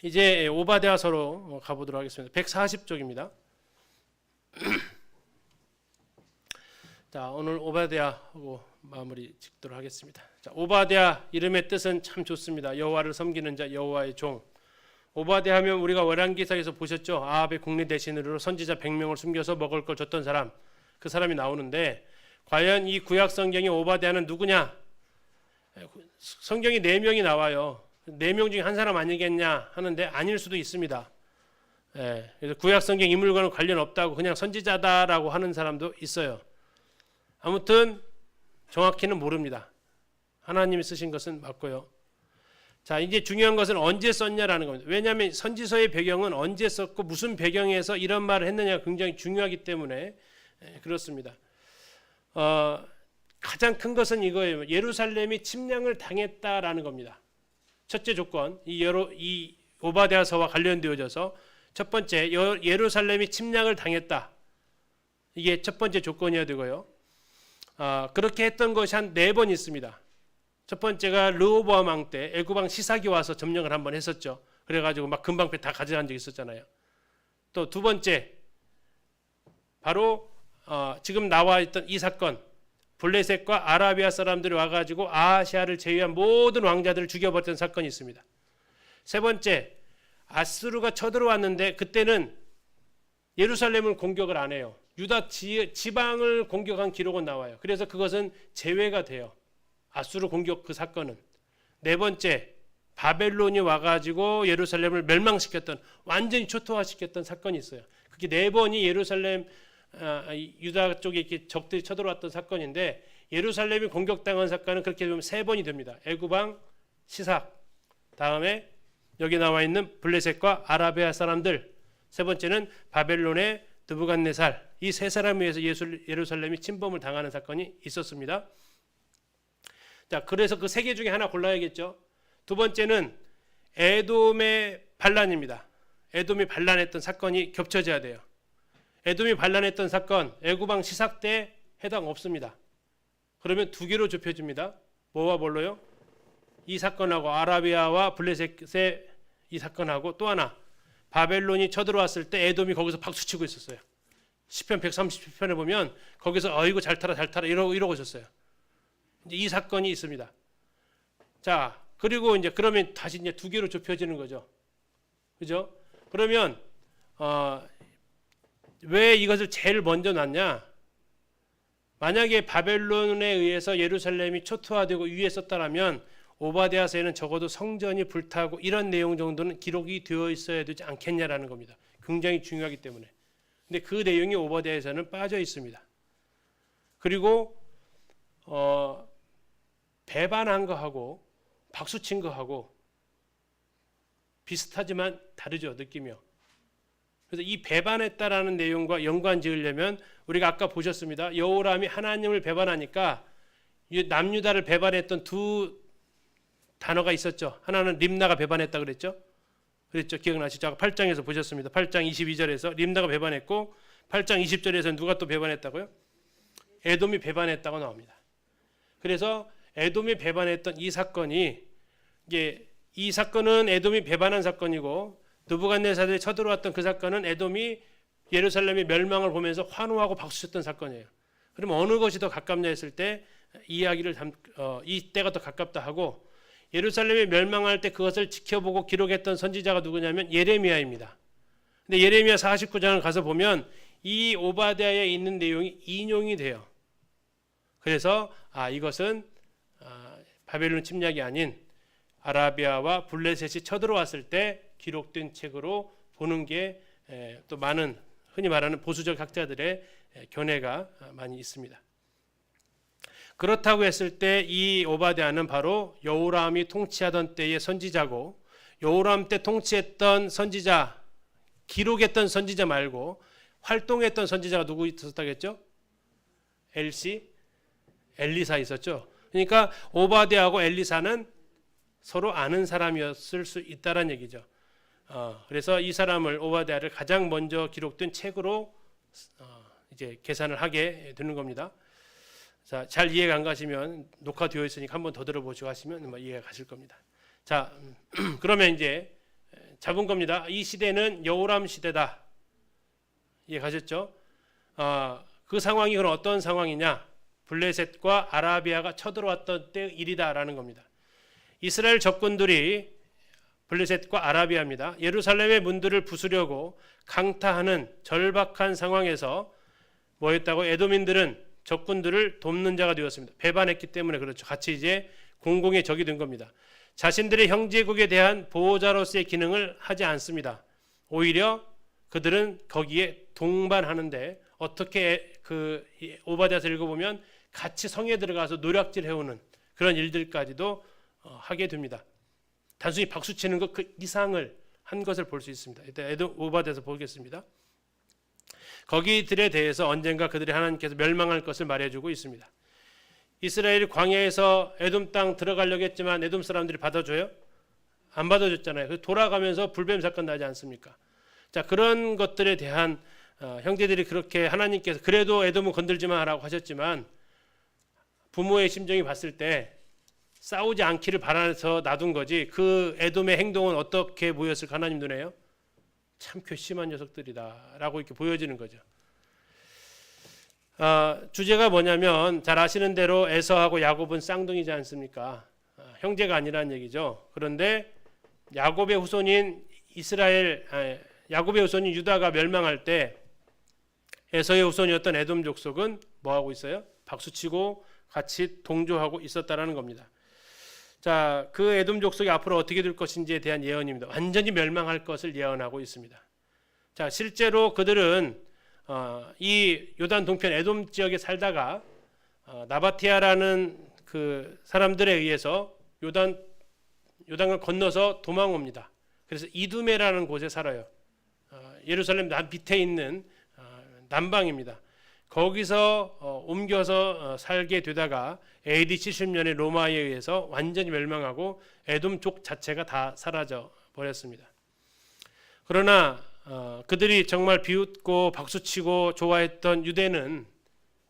이제 오바댜서로 가보도록 하겠습니다. 140쪽입니다. 자, 오늘 오바댜하고 마무리 짓도록 하겠습니다. 자, 오바댜 이름의 뜻은 참 좋습니다. 여호와를 섬기는 자, 여호와의 종. 오바댜 하면 우리가 열왕기사에서 보셨죠. 아합의 국리 대신으로 선지자 100명을 숨겨서 먹을 걸 줬던 사람, 그 사람이 나오는데 과연 이 구약 성경의 오바댜는 누구냐? 성경이 4명이 나와요. 4명 중에 한 사람 아니겠냐 하는데 아닐 수도 있습니다. 그래서 구약 성경 인물과는 관련 없다고 그냥 선지자다라고 하는 사람도 있어요. 아무튼 정확히는 모릅니다. 하나님이 쓰신 것은 맞고요. 자, 이제 중요한 것은 언제 썼냐라는 겁니다. 왜냐하면 선지서의 배경은 언제 썼고 무슨 배경에서 이런 말을 했느냐가 굉장히 중요하기 때문에 그렇습니다. 가장 큰 것은 이거예요. 예루살렘이 침략을 당했다라는 겁니다. 첫째 조건, 이 오바댜서와 관련되어져서 첫 번째 예루살렘이 침략을 당했다. 이게 첫 번째 조건이어야 되고요. 그렇게 했던 것이 한 4번 있습니다. 첫 번째가 르호보암 왕 때 애굽 왕 시삭이 와서 점령을 한번 했었죠. 그래가지고 막 금방패 다 가져간 적이 있었잖아요. 또 두 번째 바로 지금 나와 있던 이 사건, 블레셋과 아라비아 사람들이 와가지고 아시아를 제외한 모든 왕자들을 죽여버렸던 사건이 있습니다. 세 번째, 아수르가 쳐들어왔는데 그때는 예루살렘을 공격을 안 해요. 유다 지방을 공격한 기록은 나와요. 그래서 그것은 제외가 돼요. 아수르 공격 그 사건은. 네 번째, 바벨론이 와가지고 예루살렘을 멸망시켰던, 완전히 초토화시켰던 사건이 있어요. 그게 4번이 예루살렘 유다 쪽에 이렇게 적들이 쳐들어왔던 사건인데 예루살렘이 공격당한 사건은 그렇게 되면 3번이 됩니다. 애굽 왕 시삭, 다음에 여기 나와 있는 블레셋과 아라비아 사람들, 세 번째는 바벨론의 느부갓네살, 이 세 사람에 의해서 예루살렘이 침범을 당하는 사건이 있었습니다. 자, 그래서 그 3개 중에 하나 골라야겠죠. 두 번째는 에돔의 반란입니다. 에돔이 반란했던 사건이 겹쳐져야 돼요. 에돔이 반란했던 사건, 애굽 왕 시삭 때 해당 없습니다. 그러면 2개로 좁혀집니다. 뭐와 뭘로요? 이 사건하고 아라비아와 블레셋의 이 사건하고 또 하나, 바벨론이 쳐들어왔을 때 에돔이 거기서 박수치고 있었어요. 시편 137편에 보면 거기서 어이구 잘 타라 이러고 있었어요. 이제 이 사건이 있습니다. 자, 그리고 이제 그러면 다시 이제 2개로 좁혀지는 거죠. 그죠? 그러면 왜 이것을 제일 먼저 놨냐? 만약에 바벨론에 의해서 예루살렘이 초토화되고 위에 썼다라면 오바댜서에는 적어도 성전이 불타고 이런 내용 정도는 기록이 되어 있어야 되지 않겠냐라는 겁니다. 굉장히 중요하기 때문에. 근데 그 내용이 오바댜에서는 빠져 있습니다. 그리고 배반한 거하고 박수친 거하고 비슷하지만 다르죠, 느낌이요. 그래서 이 배반했다라는 내용과 연관 지으려면 우리가 아까 보셨습니다. 여호람이 하나님을 배반하니까 남유다를 배반했던 두 단어가 있었죠. 하나는 림나가 배반했다 그랬죠. 그랬죠. 기억나시죠? 8장에서 보셨습니다. 8장 22절에서 림나가 배반했고 8장 20절에서 누가 또 배반했다고요? 에돔이 배반했다고 나옵니다. 그래서 에돔이 배반했던 이 사건이 이 사건은 에돔이 배반한 사건이고 느부갓네살이 쳐들어왔던 그 사건은 에돔이 예루살렘의 멸망을 보면서 환호하고 박수쳤던 사건이에요. 그럼 어느 것이 더 가깝냐 했을 때 이야기를 이 때가 더 가깝다 하고 예루살렘이 멸망할 때 그것을 지켜보고 기록했던 선지자가 누구냐면 예레미야입니다. 근데 예레미야 49장을 가서 보면 이 오바댜에 있는 내용이 인용이 돼요. 그래서 이것은 바벨론 침략이 아닌 아라비아와 블레셋이 쳐들어왔을 때 기록된 책으로 보는 게 또 많은 흔히 말하는 보수적 학자들의 견해가 많이 있습니다. 그렇다고 했을 때 이 오바댜는 바로 여호람이 통치하던 때의 선지자고 여호람 때 통치했던 선지자, 기록했던 선지자 말고 활동했던 선지자가 누구 있었다겠죠? 엘리사 있었죠. 그러니까 오바댜하고 엘리사는 서로 아는 사람이었을 수 있다는 얘기죠. 그래서 이 사람을 오바댜를 가장 먼저 기록된 책으로 이제 계산을 하게 되는 겁니다. 자, 잘 이해가 안 가시면 녹화되어 있으니까 한번 더 들어보시고 하시면 이해가 가실 겁니다. 자, 그러면 이제 잡은 겁니다. 이 시대는 여호람 시대다. 이해 가셨죠? 그 상황이 그럼 어떤 상황이냐? 블레셋과 아라비아가 쳐들어왔던 때 일이다라는 겁니다. 이스라엘 적군들이 블레셋과 아라비아입니다. 예루살렘의 문들을 부수려고 강타하는 절박한 상황에서 뭐했다고? 에돔인들은 적군들을 돕는 자가 되었습니다. 배반했기 때문에 그렇죠. 같이 이제 공공의 적이 된 겁니다. 자신들의 형제국에 대한 보호자로서의 기능을 하지 않습니다. 오히려 그들은 거기에 동반하는데 어떻게 오바댜서 읽어보면 같이 성에 들어가서 노략질 해오는 그런 일들까지도 하게 됩니다. 단순히 박수치는 것 그 이상을 한 것을 볼 수 있습니다. 일단 오바댜서 보겠습니다. 거기들에 대해서 언젠가 그들이 하나님께서 멸망할 것을 말해주고 있습니다. 이스라엘이 광야에서 에돔 땅 들어가려고 했지만 에돔 사람들이 받아줘요? 안 받아줬잖아요. 돌아가면서 불뱀 사건 나지 않습니까? 자, 그런 것들에 대한 형제들이 그렇게 하나님께서 그래도 에돔은 건들지 마라고 하셨지만 부모의 심정이 봤을 때 싸우지 않기를 바라서 놔둔 거지 그 에돔의 행동은 어떻게 보였을까 하나님 눈에요? 참 괘씸한 녀석들이다라고 이렇게 보여지는 거죠. 주제가 뭐냐면 잘 아시는 대로 에서하고 야곱은 쌍둥이지 않습니까? 형제가 아니라는 얘기죠. 그런데 야곱의 후손인 야곱의 후손인 유다가 멸망할 때 에서의 후손이었던 에돔 족속은 뭐 하고 있어요? 박수치고 같이 동조하고 있었다라는 겁니다. 자, 그 에돔 족속이 앞으로 어떻게 될 것인지에 대한 예언입니다. 완전히 멸망할 것을 예언하고 있습니다. 자, 실제로 그들은 이 요단 동편 에돔 지역에 살다가 나바티아라는 그 사람들에 의해서 요단을 건너서 도망옵니다. 그래서 이두메라는 곳에 살아요. 예루살렘 밑에 있는 남방입니다. 거기서 옮겨서 살게 되다가 AD 70년에 로마에 의해서 완전히 멸망하고 에돔 족 자체가 다 사라져 버렸습니다. 그러나 그들이 정말 비웃고 박수치고 좋아했던 유대는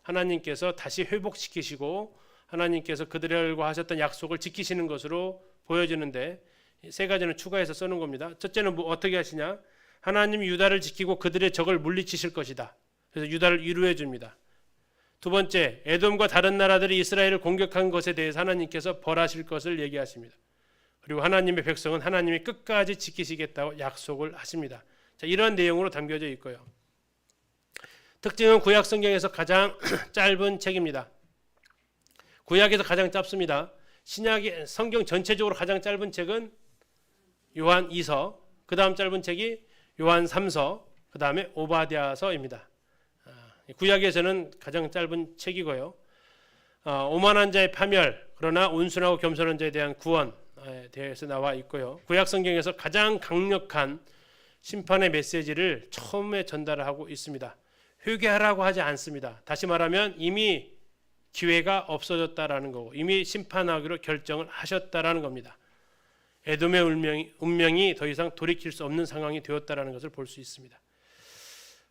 하나님께서 다시 회복시키시고 하나님께서 그들과 하셨던 약속을 지키시는 것으로 보여지는데 세 가지는 추가해서 써놓은 겁니다. 첫째는 어떻게 하시냐? 하나님이 유다를 지키고 그들의 적을 물리치실 것이다. 그래서 유다를 위로해 줍니다. 두 번째, 에돔과 다른 나라들이 이스라엘을 공격한 것에 대해서 하나님께서 벌하실 것을 얘기하십니다. 그리고 하나님의 백성은 하나님이 끝까지 지키시겠다고 약속을 하십니다. 자, 이런 내용으로 담겨져 있고요. 특징은 구약 성경에서 가장 짧은 책입니다. 구약에서 가장 짧습니다. 신약의 성경 전체적으로 가장 짧은 책은 요한 2서, 그 다음 짧은 책이 요한 3서, 그 다음에 오바댜서입니다. 구약에서는 가장 짧은 책이고요. 오만한 자의 파멸, 그러나 온순하고 겸손한 자에 대한 구원에 대해서 나와 있고요. 구약 성경에서 가장 강력한 심판의 메시지를 처음에 전달하고 있습니다. 회개하라고 하지 않습니다. 다시 말하면 이미 기회가 없어졌다라는 거고 이미 심판하기로 결정을 하셨다라는 겁니다. 에돔의 운명이 더 이상 돌이킬 수 없는 상황이 되었다라는 것을 볼 수 있습니다.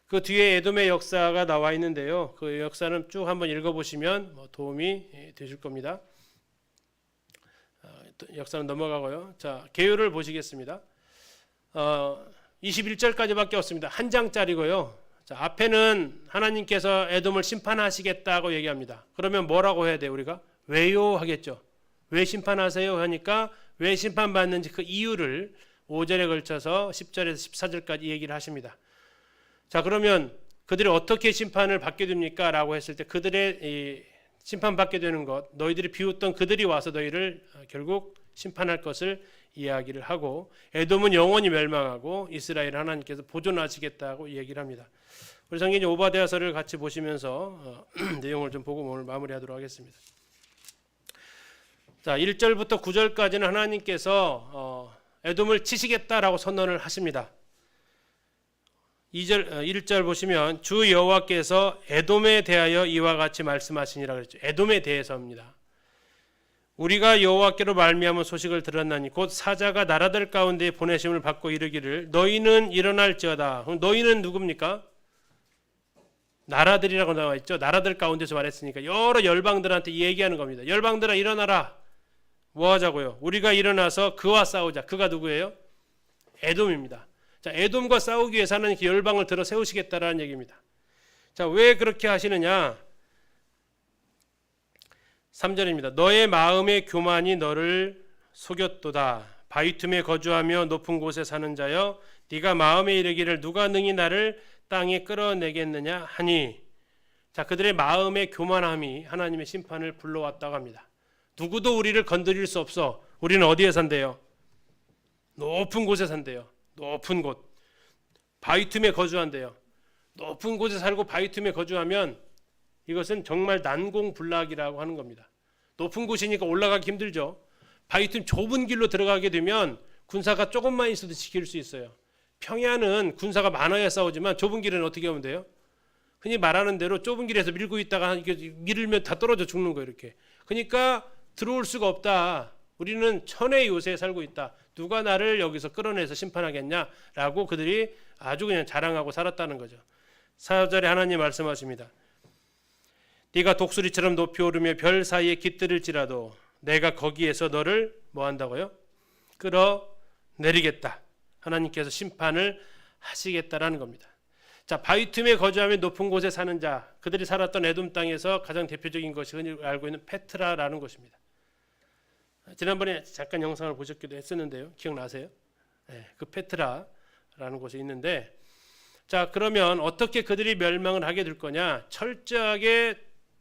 그 뒤에 에돔의 역사가 나와 있는데요. 그 역사는 쭉 한번 읽어보시면 도움이 되실 겁니다. 역사는 넘어가고요. 자, 개요를 보시겠습니다. 21절까지밖에 없습니다. 한 장짜리고요. 자, 앞에는 하나님께서 에돔을 심판하시겠다고 얘기합니다. 그러면 뭐라고 해야 돼요? 우리가 왜요 하겠죠. 왜 심판하세요 하니까 왜 심판받는지 그 이유를 5절에 걸쳐서 10절에서 14절까지 얘기를 하십니다. 자, 그러면 그들이 어떻게 심판을 받게 됩니까? 라고 했을 때 그들의 이 심판받게 되는 것, 너희들이 비웃던 그들이 와서 너희를 결국 심판할 것을 이야기를 하고 에돔은 영원히 멸망하고 이스라엘 하나님께서 보존하시겠다고 얘기를 합니다. 우리 성경이 오바댜서를 같이 보시면서 내용을 좀 보고 오늘 마무리하도록 하겠습니다. 자, 1절부터 9절까지는 하나님께서 에돔을 치시겠다라고 선언을 하십니다. 1절 보시면 주 여호와께서 에돔에 대하여 이와 같이 말씀하시니라 그랬죠. 에돔에 대해서입니다. 우리가 여호와께로 말미암은 소식을 들었나니 곧 사자가 나라들 가운데 보내심을 받고 이르기를 너희는 일어날지어다. 그럼 너희는 누굽니까? 나라들이라고 나와 있죠. 나라들 가운데서 말했으니까 여러 열방들한테 얘기하는 겁니다. 열방들아 일어나라. 뭐 하자고요? 우리가 일어나서 그와 싸우자. 그가 누구예요? 에돔입니다. 자, 에돔과 싸우기 위해서 하나님께 열방을 들어 세우시겠다라는 얘기입니다. 자, 왜 그렇게 하시느냐? 3절입니다. 너의 마음의 교만이 너를 속였도다. 바위 틈에 거주하며 높은 곳에 사는 자여 네가 마음에 이르기를 누가 능히 나를 땅에 끌어내겠느냐 하니. 자, 그들의 마음의 교만함이 하나님의 심판을 불러왔다고 합니다. 누구도 우리를 건드릴 수 없어. 우리는 어디에 산대요? 높은 곳에 산대요. 높은 곳. 바위 틈에 거주한대요. 높은 곳에 살고 바위 틈에 거주하면 이것은 정말 난공불락이라고 하는 겁니다. 높은 곳이니까 올라가기 힘들죠. 바위 틈 좁은 길로 들어가게 되면 군사가 조금만 있어도 지킬 수 있어요. 평야는 군사가 많아야 싸우지만 좁은 길은 어떻게 하면 돼요? 흔히 말하는 대로 좁은 길에서 밀고 있다가 밀면 다 떨어져 죽는 거예요. 이렇게. 그러니까 들어올 수가 없다. 우리는 천의 요새에 살고 있다. 누가 나를 여기서 끌어내서 심판하겠냐라고 그들이 아주 그냥 자랑하고 살았다는 거죠. 4절에 하나님 말씀하십니다. 네가 독수리처럼 높이 오르며 별 사이에 깃들을지라도 내가 거기에서 너를 뭐 한다고요? 끌어내리겠다. 하나님께서 심판을 하시겠다라는 겁니다. 자, 바위 틈에 거주하며 높은 곳에 사는 자, 그들이 살았던 에돔 땅에서 가장 대표적인 것이 흔히 알고 있는 페트라라는 곳입니다. 지난번에 잠깐 영상을 보셨기도 했었는데요. 기억나세요? 네, 그 페트라라는 곳이 있는데, 자, 그러면 어떻게 그들이 멸망을 하게 될 거냐? 철저하게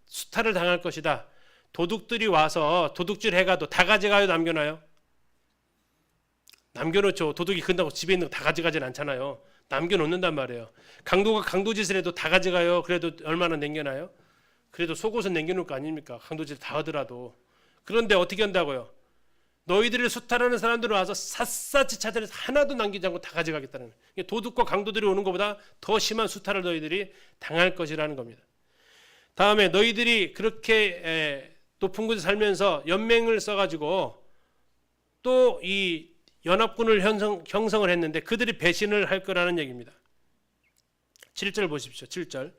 수탈을 당할 것이다. 도둑들이 와서 도둑질 해가도 다 가져가요, 남겨놔요? 남겨놓죠. 도둑이 근다고 집에 있는 거 다 가져가진 않잖아요. 남겨놓는단 말이에요. 강도가 강도짓을 해도 다 가져가요. 그래도 얼마나 남겨놔요? 그래도 속옷은 남겨놓을 거 아닙니까? 강도짓 다 하더라도. 그런데 어떻게 한다고요? 너희들을 수탈하는 사람들이 와서 샅샅이 찾아내서 하나도 남기지 않고 다 가져가겠다는 거예요. 도둑과 강도들이 오는 것보다 더 심한 수탈을 너희들이 당할 것이라는 겁니다. 다음에 너희들이 그렇게 높은 곳에 살면서 연맹을 써가지고 또 이 연합군을 형성을 했는데 그들이 배신을 할 거라는 얘기입니다. 7절 보십시오. 7절.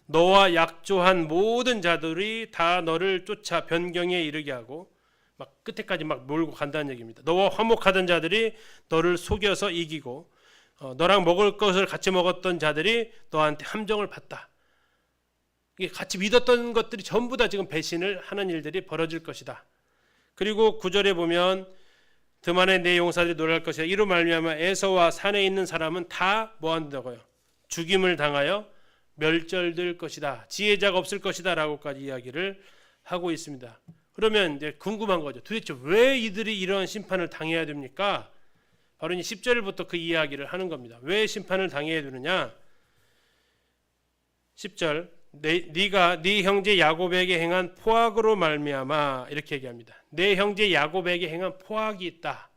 너와 약조한 모든 자들이 다 너를 쫓아 변경에 이르게 하고 막 끝에까지 막 몰고 간다는 얘기입니다. 너와 화목하던 자들이 너를 속여서 이기고 너랑 먹을 것을 같이 먹었던 자들이 너한테 함정을 봤다. 이게 같이 믿었던 것들이 전부 다 지금 배신을 하는 일들이 벌어질 것이다. 그리고 9절에 보면 드만에 내 용사들이 노래할 것이다. 이로 말미암아 에서와 산에 있는 사람은 다 뭐한다고요? 죽임을 당하여 멸절될 것이다. 지혜자가 없을 것이다 라고까지 이야기를 하고 있습니다. 그러면 이제 궁금한 거죠. 도대체 왜 이들이 이런 심판을 당해야 됩니까? 바로 이 10절부터 그 이야기를 하는 겁니다. 왜 심판을 당해야 되느냐? 10절 네가 네 형제 야곱에게 행한 포악으로 말미암아 이렇게 얘기합니다. 내 형제 야곱에게 행한 포악이 있다.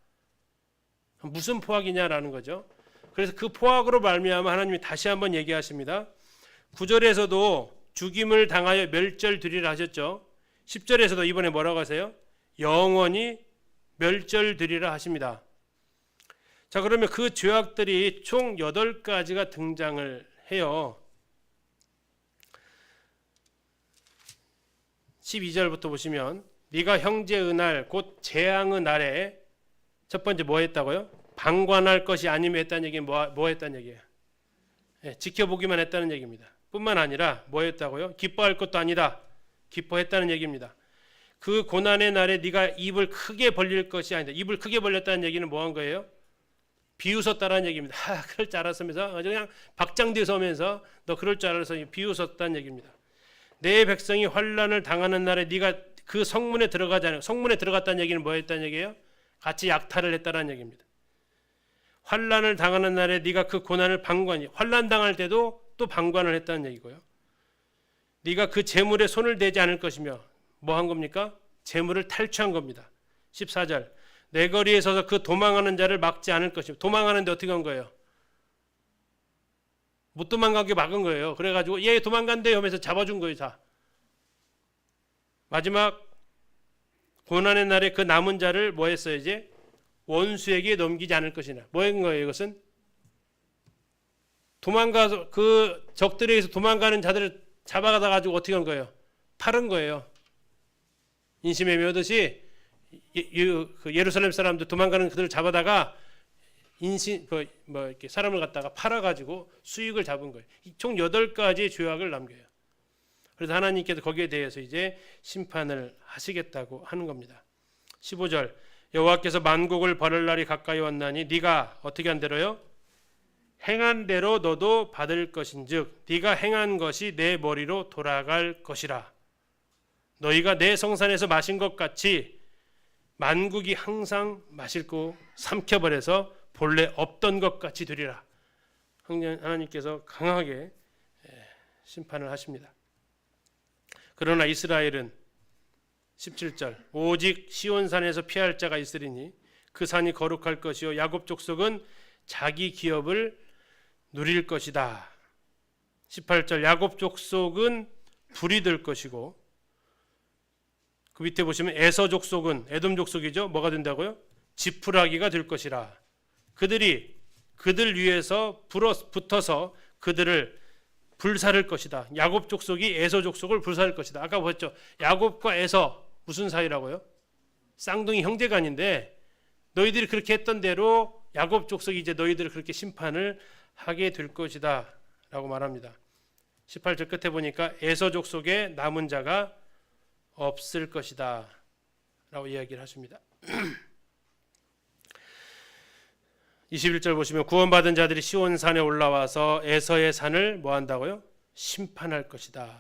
무슨 포악이냐라는 거죠. 그래서 그 포악으로 말미암아 하나님이 다시 한번 얘기하십니다. 9절에서도 죽임을 당하여 멸절되리라 하셨죠. 10절에서도 이번에 뭐라고 하세요? 영원히 멸절되리라 하십니다. 자, 그러면 그 죄악들이 총 8가지가 등장을 해요. 12절부터 보시면 네가 형제의 날 곧 재앙의 날에 첫 번째 뭐 했다고요? 방관할 것이 아니면 했다는 얘기는 뭐 했다는 얘기예요? 지켜보기만 했다는 얘기입니다. 뿐만 아니라 뭐 했다고요? 기뻐할 것도 아니다. 기뻐했다는 얘기입니다. 그 고난의 날에 네가 입을 크게 벌릴 것이 아니다. 입을 크게 벌렸다는 얘기는 뭐 한 거예요? 비웃었다는 얘기입니다. 그럴 줄 알았으면서 그냥 박장대소 하면서 너 그럴 줄 알아서 비웃었다는 얘기입니다. 내 백성이 환난을 당하는 날에 네가 그 성문에 들어가지 않아. 성문에 들어갔다는 얘기는 뭐 했다는 얘기예요? 같이 약탈을 했다는 얘기입니다. 환난을 당하는 날에 네가 그 고난을 환난 당할 때도 또 방관을 했다는 얘기고요. 네가 그 재물에 손을 대지 않을 것이며 뭐 한 겁니까? 재물을 탈취한 겁니다. 14절 내 거리에 서서 그 도망하는 자를 막지 않을 것이며 도망하는데 어떻게 한 거예요? 못 도망가게 막은 거예요. 그래가지고 얘 도망간대요 하면서 잡아준 거예요. 다. 마지막 고난의 날에 그 남은 자를 뭐 했어요? 이제 원수에게 넘기지 않을 것이나 뭐 한 거예요? 이것은 도망가서 그 적들에 의해서 도망가는 자들을 잡아가다 가지고 어떻게 한 거예요? 팔은 거예요. 인심에 매우듯이 예루살렘 사람들 도망가는 그들을 잡아다가 이렇게 사람을 갖다가 팔아가지고 수익을 잡은 거예요. 총 8가지의 죄악을 남겨요. 그래서 하나님께서 거기에 대해서 이제 심판을 하시겠다고 하는 겁니다. 15절 여호와께서 만국을 벌할 날이 가까이 왔나니 네가 어떻게 한 대로요? 행한 대로 너도 받을 것인즉 네가 행한 것이 내 머리로 돌아갈 것이라. 너희가 내 성산에서 마신 것 같이 만국이 항상 마실고 삼켜버려서 본래 없던 것 같이 되리라. 하나님께서 강하게 심판을 하십니다. 그러나 이스라엘은 17절 오직 시온산에서 피할 자가 있으리니 그 산이 거룩할 것이요 야곱 족속은 자기 기업을 누릴 것이다. 18절 야곱 족속은 불이 될 것이고 그 밑에 보시면 에서 족속은 에돔 족속이죠. 뭐가 된다고요? 지푸라기가 될 것이라. 그들 위에서 붙어서 그들을 불사를 것이다. 야곱 족속이 에서 족속을 불사를 것이다. 아까 보셨죠? 야곱과 에서 무슨 사이라고요? 쌍둥이 형제간인데 너희들이 그렇게 했던 대로 야곱 족속이 이제 너희들을 그렇게 심판을 하게 될 것이다 라고 말합니다. 18절 끝에 보니까 에서 족속에 남은 자가 없을 것이다 라고 이야기를 하십니다. 21절 보시면 구원받은 자들이 시온산에 올라와서 에서의 산을 뭐 한다고요? 심판할 것이다.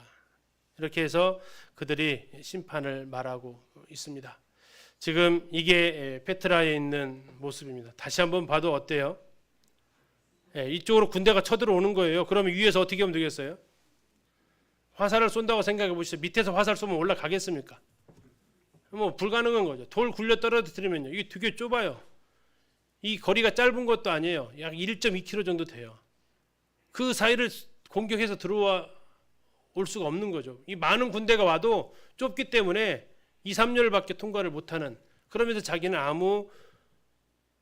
이렇게 해서 그들이 심판을 말하고 있습니다. 지금 이게 페트라에 있는 모습입니다. 다시 한번 봐도 어때요? 이쪽으로 군대가 쳐들어오는 거예요. 그러면 위에서 어떻게 하면 되겠어요? 화살을 쏜다고 생각해 보시죠. 밑에서 화살 쏘면 올라가겠습니까? 뭐 불가능한 거죠. 돌 굴려 떨어뜨리면요. 이게 되게 좁아요. 이 거리가 짧은 것도 아니에요. 약 1.2km 정도 돼요. 그 사이를 공격해서 들어와 올 수가 없는 거죠. 이 많은 군대가 와도 좁기 때문에 2, 3년밖에 통과를 못하는, 그러면서 자기는 아무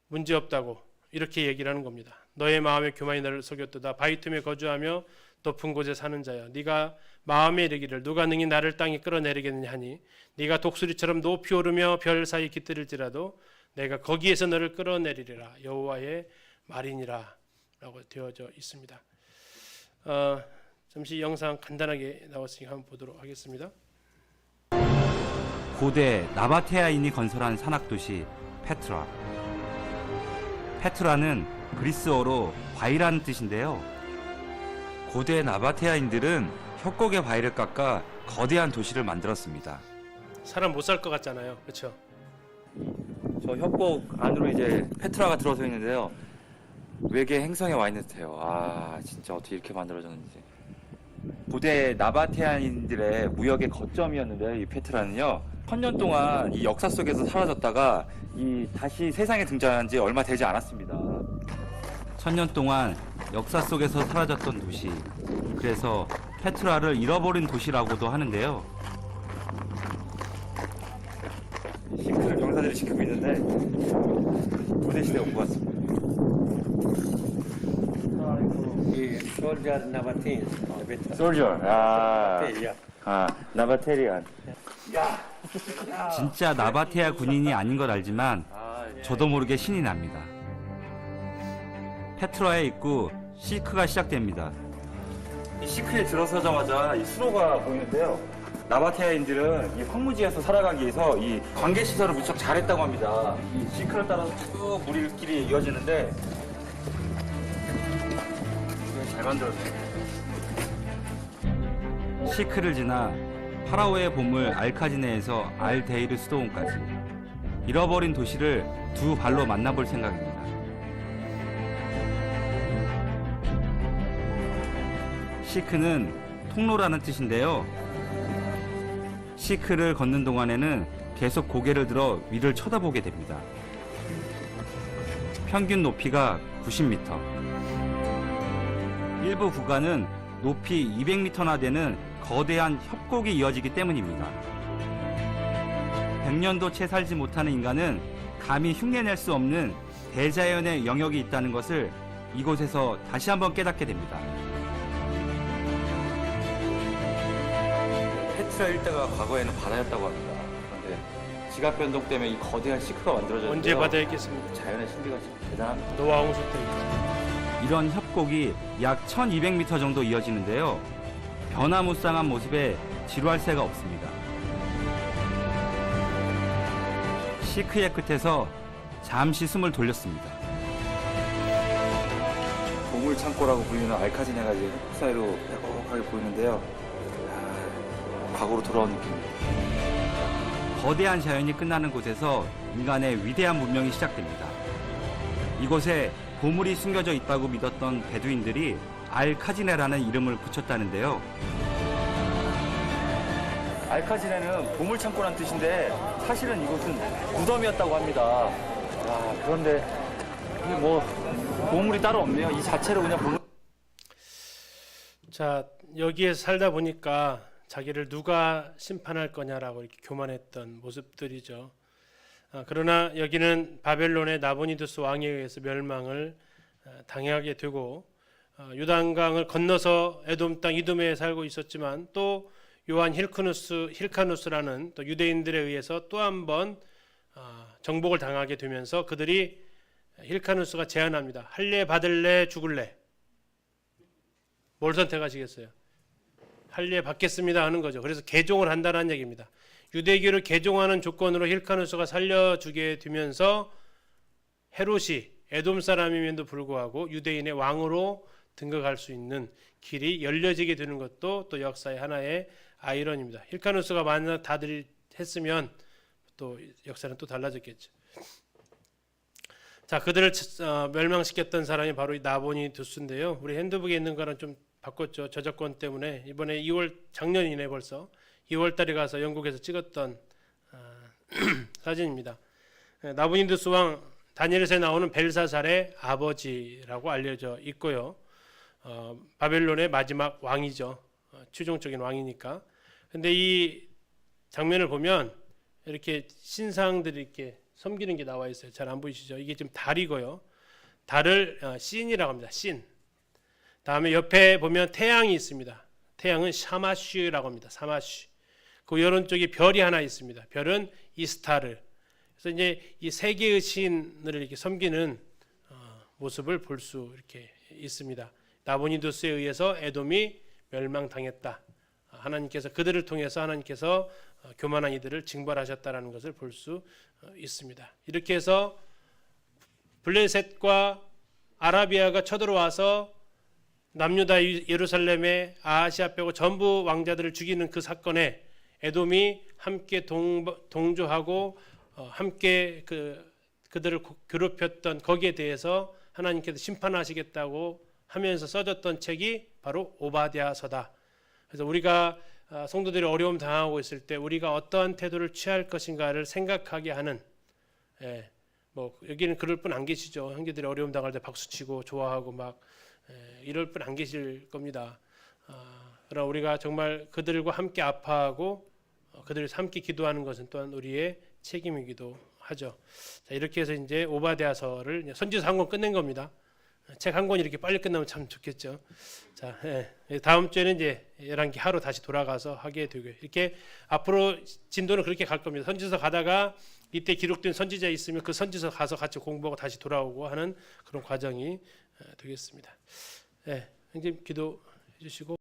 문제 없다고 이렇게 얘기를 하는 겁니다. 너의 마음에 교만이 나를 속였도다. 바위 틈에 거주하며 높은 곳에 사는 자야. 네가 마음에 이르기를 누가 능히 나를 땅에 끌어내리겠느냐 하니 네가 독수리처럼 높이 오르며 별 사이 깃들일지라도 내가 거기에서 너를 끌어내리리라. 여호와의 말이니라 라고 되어져 있습니다. 잠시 영상 간단하게 나왔으니까 한번 보도록 하겠습니다. 고대 나바테아인이 건설한 산악도시 페트라. 페트라는 그리스어로 바위라는 뜻인데요. 고대 나바테아인들은 협곡의 바위를 깎아 거대한 도시를 만들었습니다. 사람 못 살 것 같잖아요. 그렇죠? 저 협곡 안으로 이제 페트라가 들어서 있는데요. 외계 행성에 와 있는 듯해요. 아, 진짜 어떻게 이렇게 만들어졌는지. 고대 나바테아인들의 무역의 거점이었는데 이 페트라는요. 1000년 동안 이 역사 속에서 사라졌다가 이 다시 세상에 등장한 지 얼마 되지 않았습니다. 1000년 동안 역사 속에서 사라졌던 도시. 그래서 페트라를 잃어버린 도시라고도 하는데요. 싱크를 병사들이 지키고 있는데 고대 시대에 온 것 같습니다. Soldier Nabateans. 솔저. Yeah. 나바테리안. 진짜 나바테아 군인이 아닌 걸 알지만 저도 모르게 신이 납니다. 페트라의 입구 시크가 시작됩니다. 이 시크에 들어서자마자 이 수로가 보이는데요. 나바테아인들은 이 황무지에서 살아가기 위해서 이 관계 시설을 무척 잘했다고 합니다. 이 시크를 따라서 쭉 물길이 이어지는데 되게 잘 만들었네요. 시크를 지나 파라오의 보물 알카지네에서 알데이르 수도원까지 잃어버린 도시를 두 발로 만나볼 생각입니다. 시크는 통로라는 뜻인데요. 시크를 걷는 동안에는 계속 고개를 들어 위를 쳐다보게 됩니다. 평균 높이가 90m. 일부 구간은 높이 200m나 되는 거대한 협곡이 이어지기 때문입니다. 100년도 채 살지 못하는 인간은 감히 흉내낼 수 없는 대자연의 영역이 있다는 것을 이곳에서 다시 한번 깨닫게 됩니다. 페트라 일대가 과거에는 바다였다고 합니다. 그런데 지각 변동 때문에 이 거대한 시크가 만들어졌는데요. 언제 바다였겠습니까? 자연의 신비가 진짜 대단합니다. 노아 홍수 때문에. 이런 협곡이 약 1200m 정도 이어지는데요. 변화무쌍한 모습에 지루할 새가 없습니다. 시크의 끝에서 잠시 숨을 돌렸습니다. 보물 창고라고 불리는 알카지네가 이제 흙 사이로 빼곡하게 보이는데요. 과거로 돌아온 느낌입니다. 거대한 자연이 끝나는 곳에서 인간의 위대한 문명이 시작됩니다. 이곳에 보물이 숨겨져 있다고 믿었던 베두인들이 알카지네라는 이름을 붙였다는데요. 알카지네는 보물 창고란 뜻인데 사실은 이곳은 무덤이었다고 합니다. 그런데 이게 뭐 보물이 따로 없네요. 이 자체로 그냥 보물. 자, 여기에 살다 보니까 자기를 누가 심판할 거냐라고 이렇게 교만했던 모습들이죠. 그러나 여기는 바벨론의 나보니두스 왕에 의해서 멸망을 당하게 되고 요단강을 건너서 에돔 땅 이두메에 살고 있었지만 또 요한 힐카누스라는 또 유대인들에 의해서 또 한 번 정복을 당하게 되면서 그들이 힐카누스가 제안합니다. 할례 받을래 죽을래? 뭘 선택하시겠어요? 할례 받겠습니다 하는 거죠. 그래서 개종을 한다는 얘기입니다. 유대교를 개종하는 조건으로 힐카누스가 살려주게 되면서 헤롯이 에돔 사람임에도 불구하고 유대인의 왕으로 등극할 수 있는 길이 열려지게 되는 것도 또 역사의 하나의 아이러니입니다. 힐카누스가 만약 다들 했으면 또 역사는 또 달라졌겠죠. 자, 그들을 멸망시켰던 사람이 바로 이 나보니두스인데요. 우리 핸드북에 있는 거랑 좀 바꿨죠. 저작권 때문에. 이번에 2월 작년이네 벌써. 2월 달에 가서 영국에서 찍었던 사진입니다. 나보니두스 왕 다니엘서에 나오는 벨사살의 아버지라고 알려져 있고요. 바벨론의 마지막 왕이죠. 최종적인 왕이니까. 근데 이 장면을 보면 이렇게 신상들이 이렇게 섬기는 게 나와 있어요. 잘 안 보이시죠? 이게 지금 달이고요. 달을 신이라고 합니다. 신. 다음에 옆에 보면 태양이 있습니다. 태양은 샤마슈라고 합니다. 샤마슈. 그 오른쪽에 별이 하나 있습니다. 별은 이스타르. 그래서 이제 이 세 개의 신을 이렇게 섬기는 모습을 볼 수 이렇게 있습니다. 나보니두스에 의해서 에돔이 멸망당했다. 하나님께서 그들을 통해서 하나님께서 교만한 이들을 징벌하셨다라는 것을 볼 수 있습니다. 이렇게 해서 블레셋과 아라비아가 쳐들어와서 남유다 예루살렘의 아하시아 빼고 전부 왕자들을 죽이는 그 사건에 에돔이 함께 동조하고 함께 그들을 괴롭혔던 거기에 대해서 하나님께서 심판하시겠다고 하면서 써졌던 책이 바로 오바댜서다. 그래서 우리가 성도들이 어려움 당하고 있을 때 우리가 어떠한 태도를 취할 것인가를 생각하게 하는, 뭐 여기는 그럴 분 안 계시죠. 형제들이 어려움 당할 때 박수치고 좋아하고 막 이럴 분 안 계실 겁니다. 그러나 우리가 정말 그들과 함께 아파하고 그들과 함께 기도하는 것은 또한 우리의 책임이기도 하죠. 자, 이렇게 해서 이제 오바댜서를 선지서 한 권 끝낸 겁니다. 책 한 권이 이렇게 빨리 끝나면 참 좋겠죠. 자, 다음 주에는 이제 11기 하로 다시 돌아가서 하게 되고요. 이렇게 앞으로 진도는 그렇게 갈 겁니다. 선지서 가다가 이때 기록된 선지자 있으면 그 선지서 가서 같이 공부하고 다시 돌아오고 하는 그런 과정이 되겠습니다. 형님 기도해 주시고.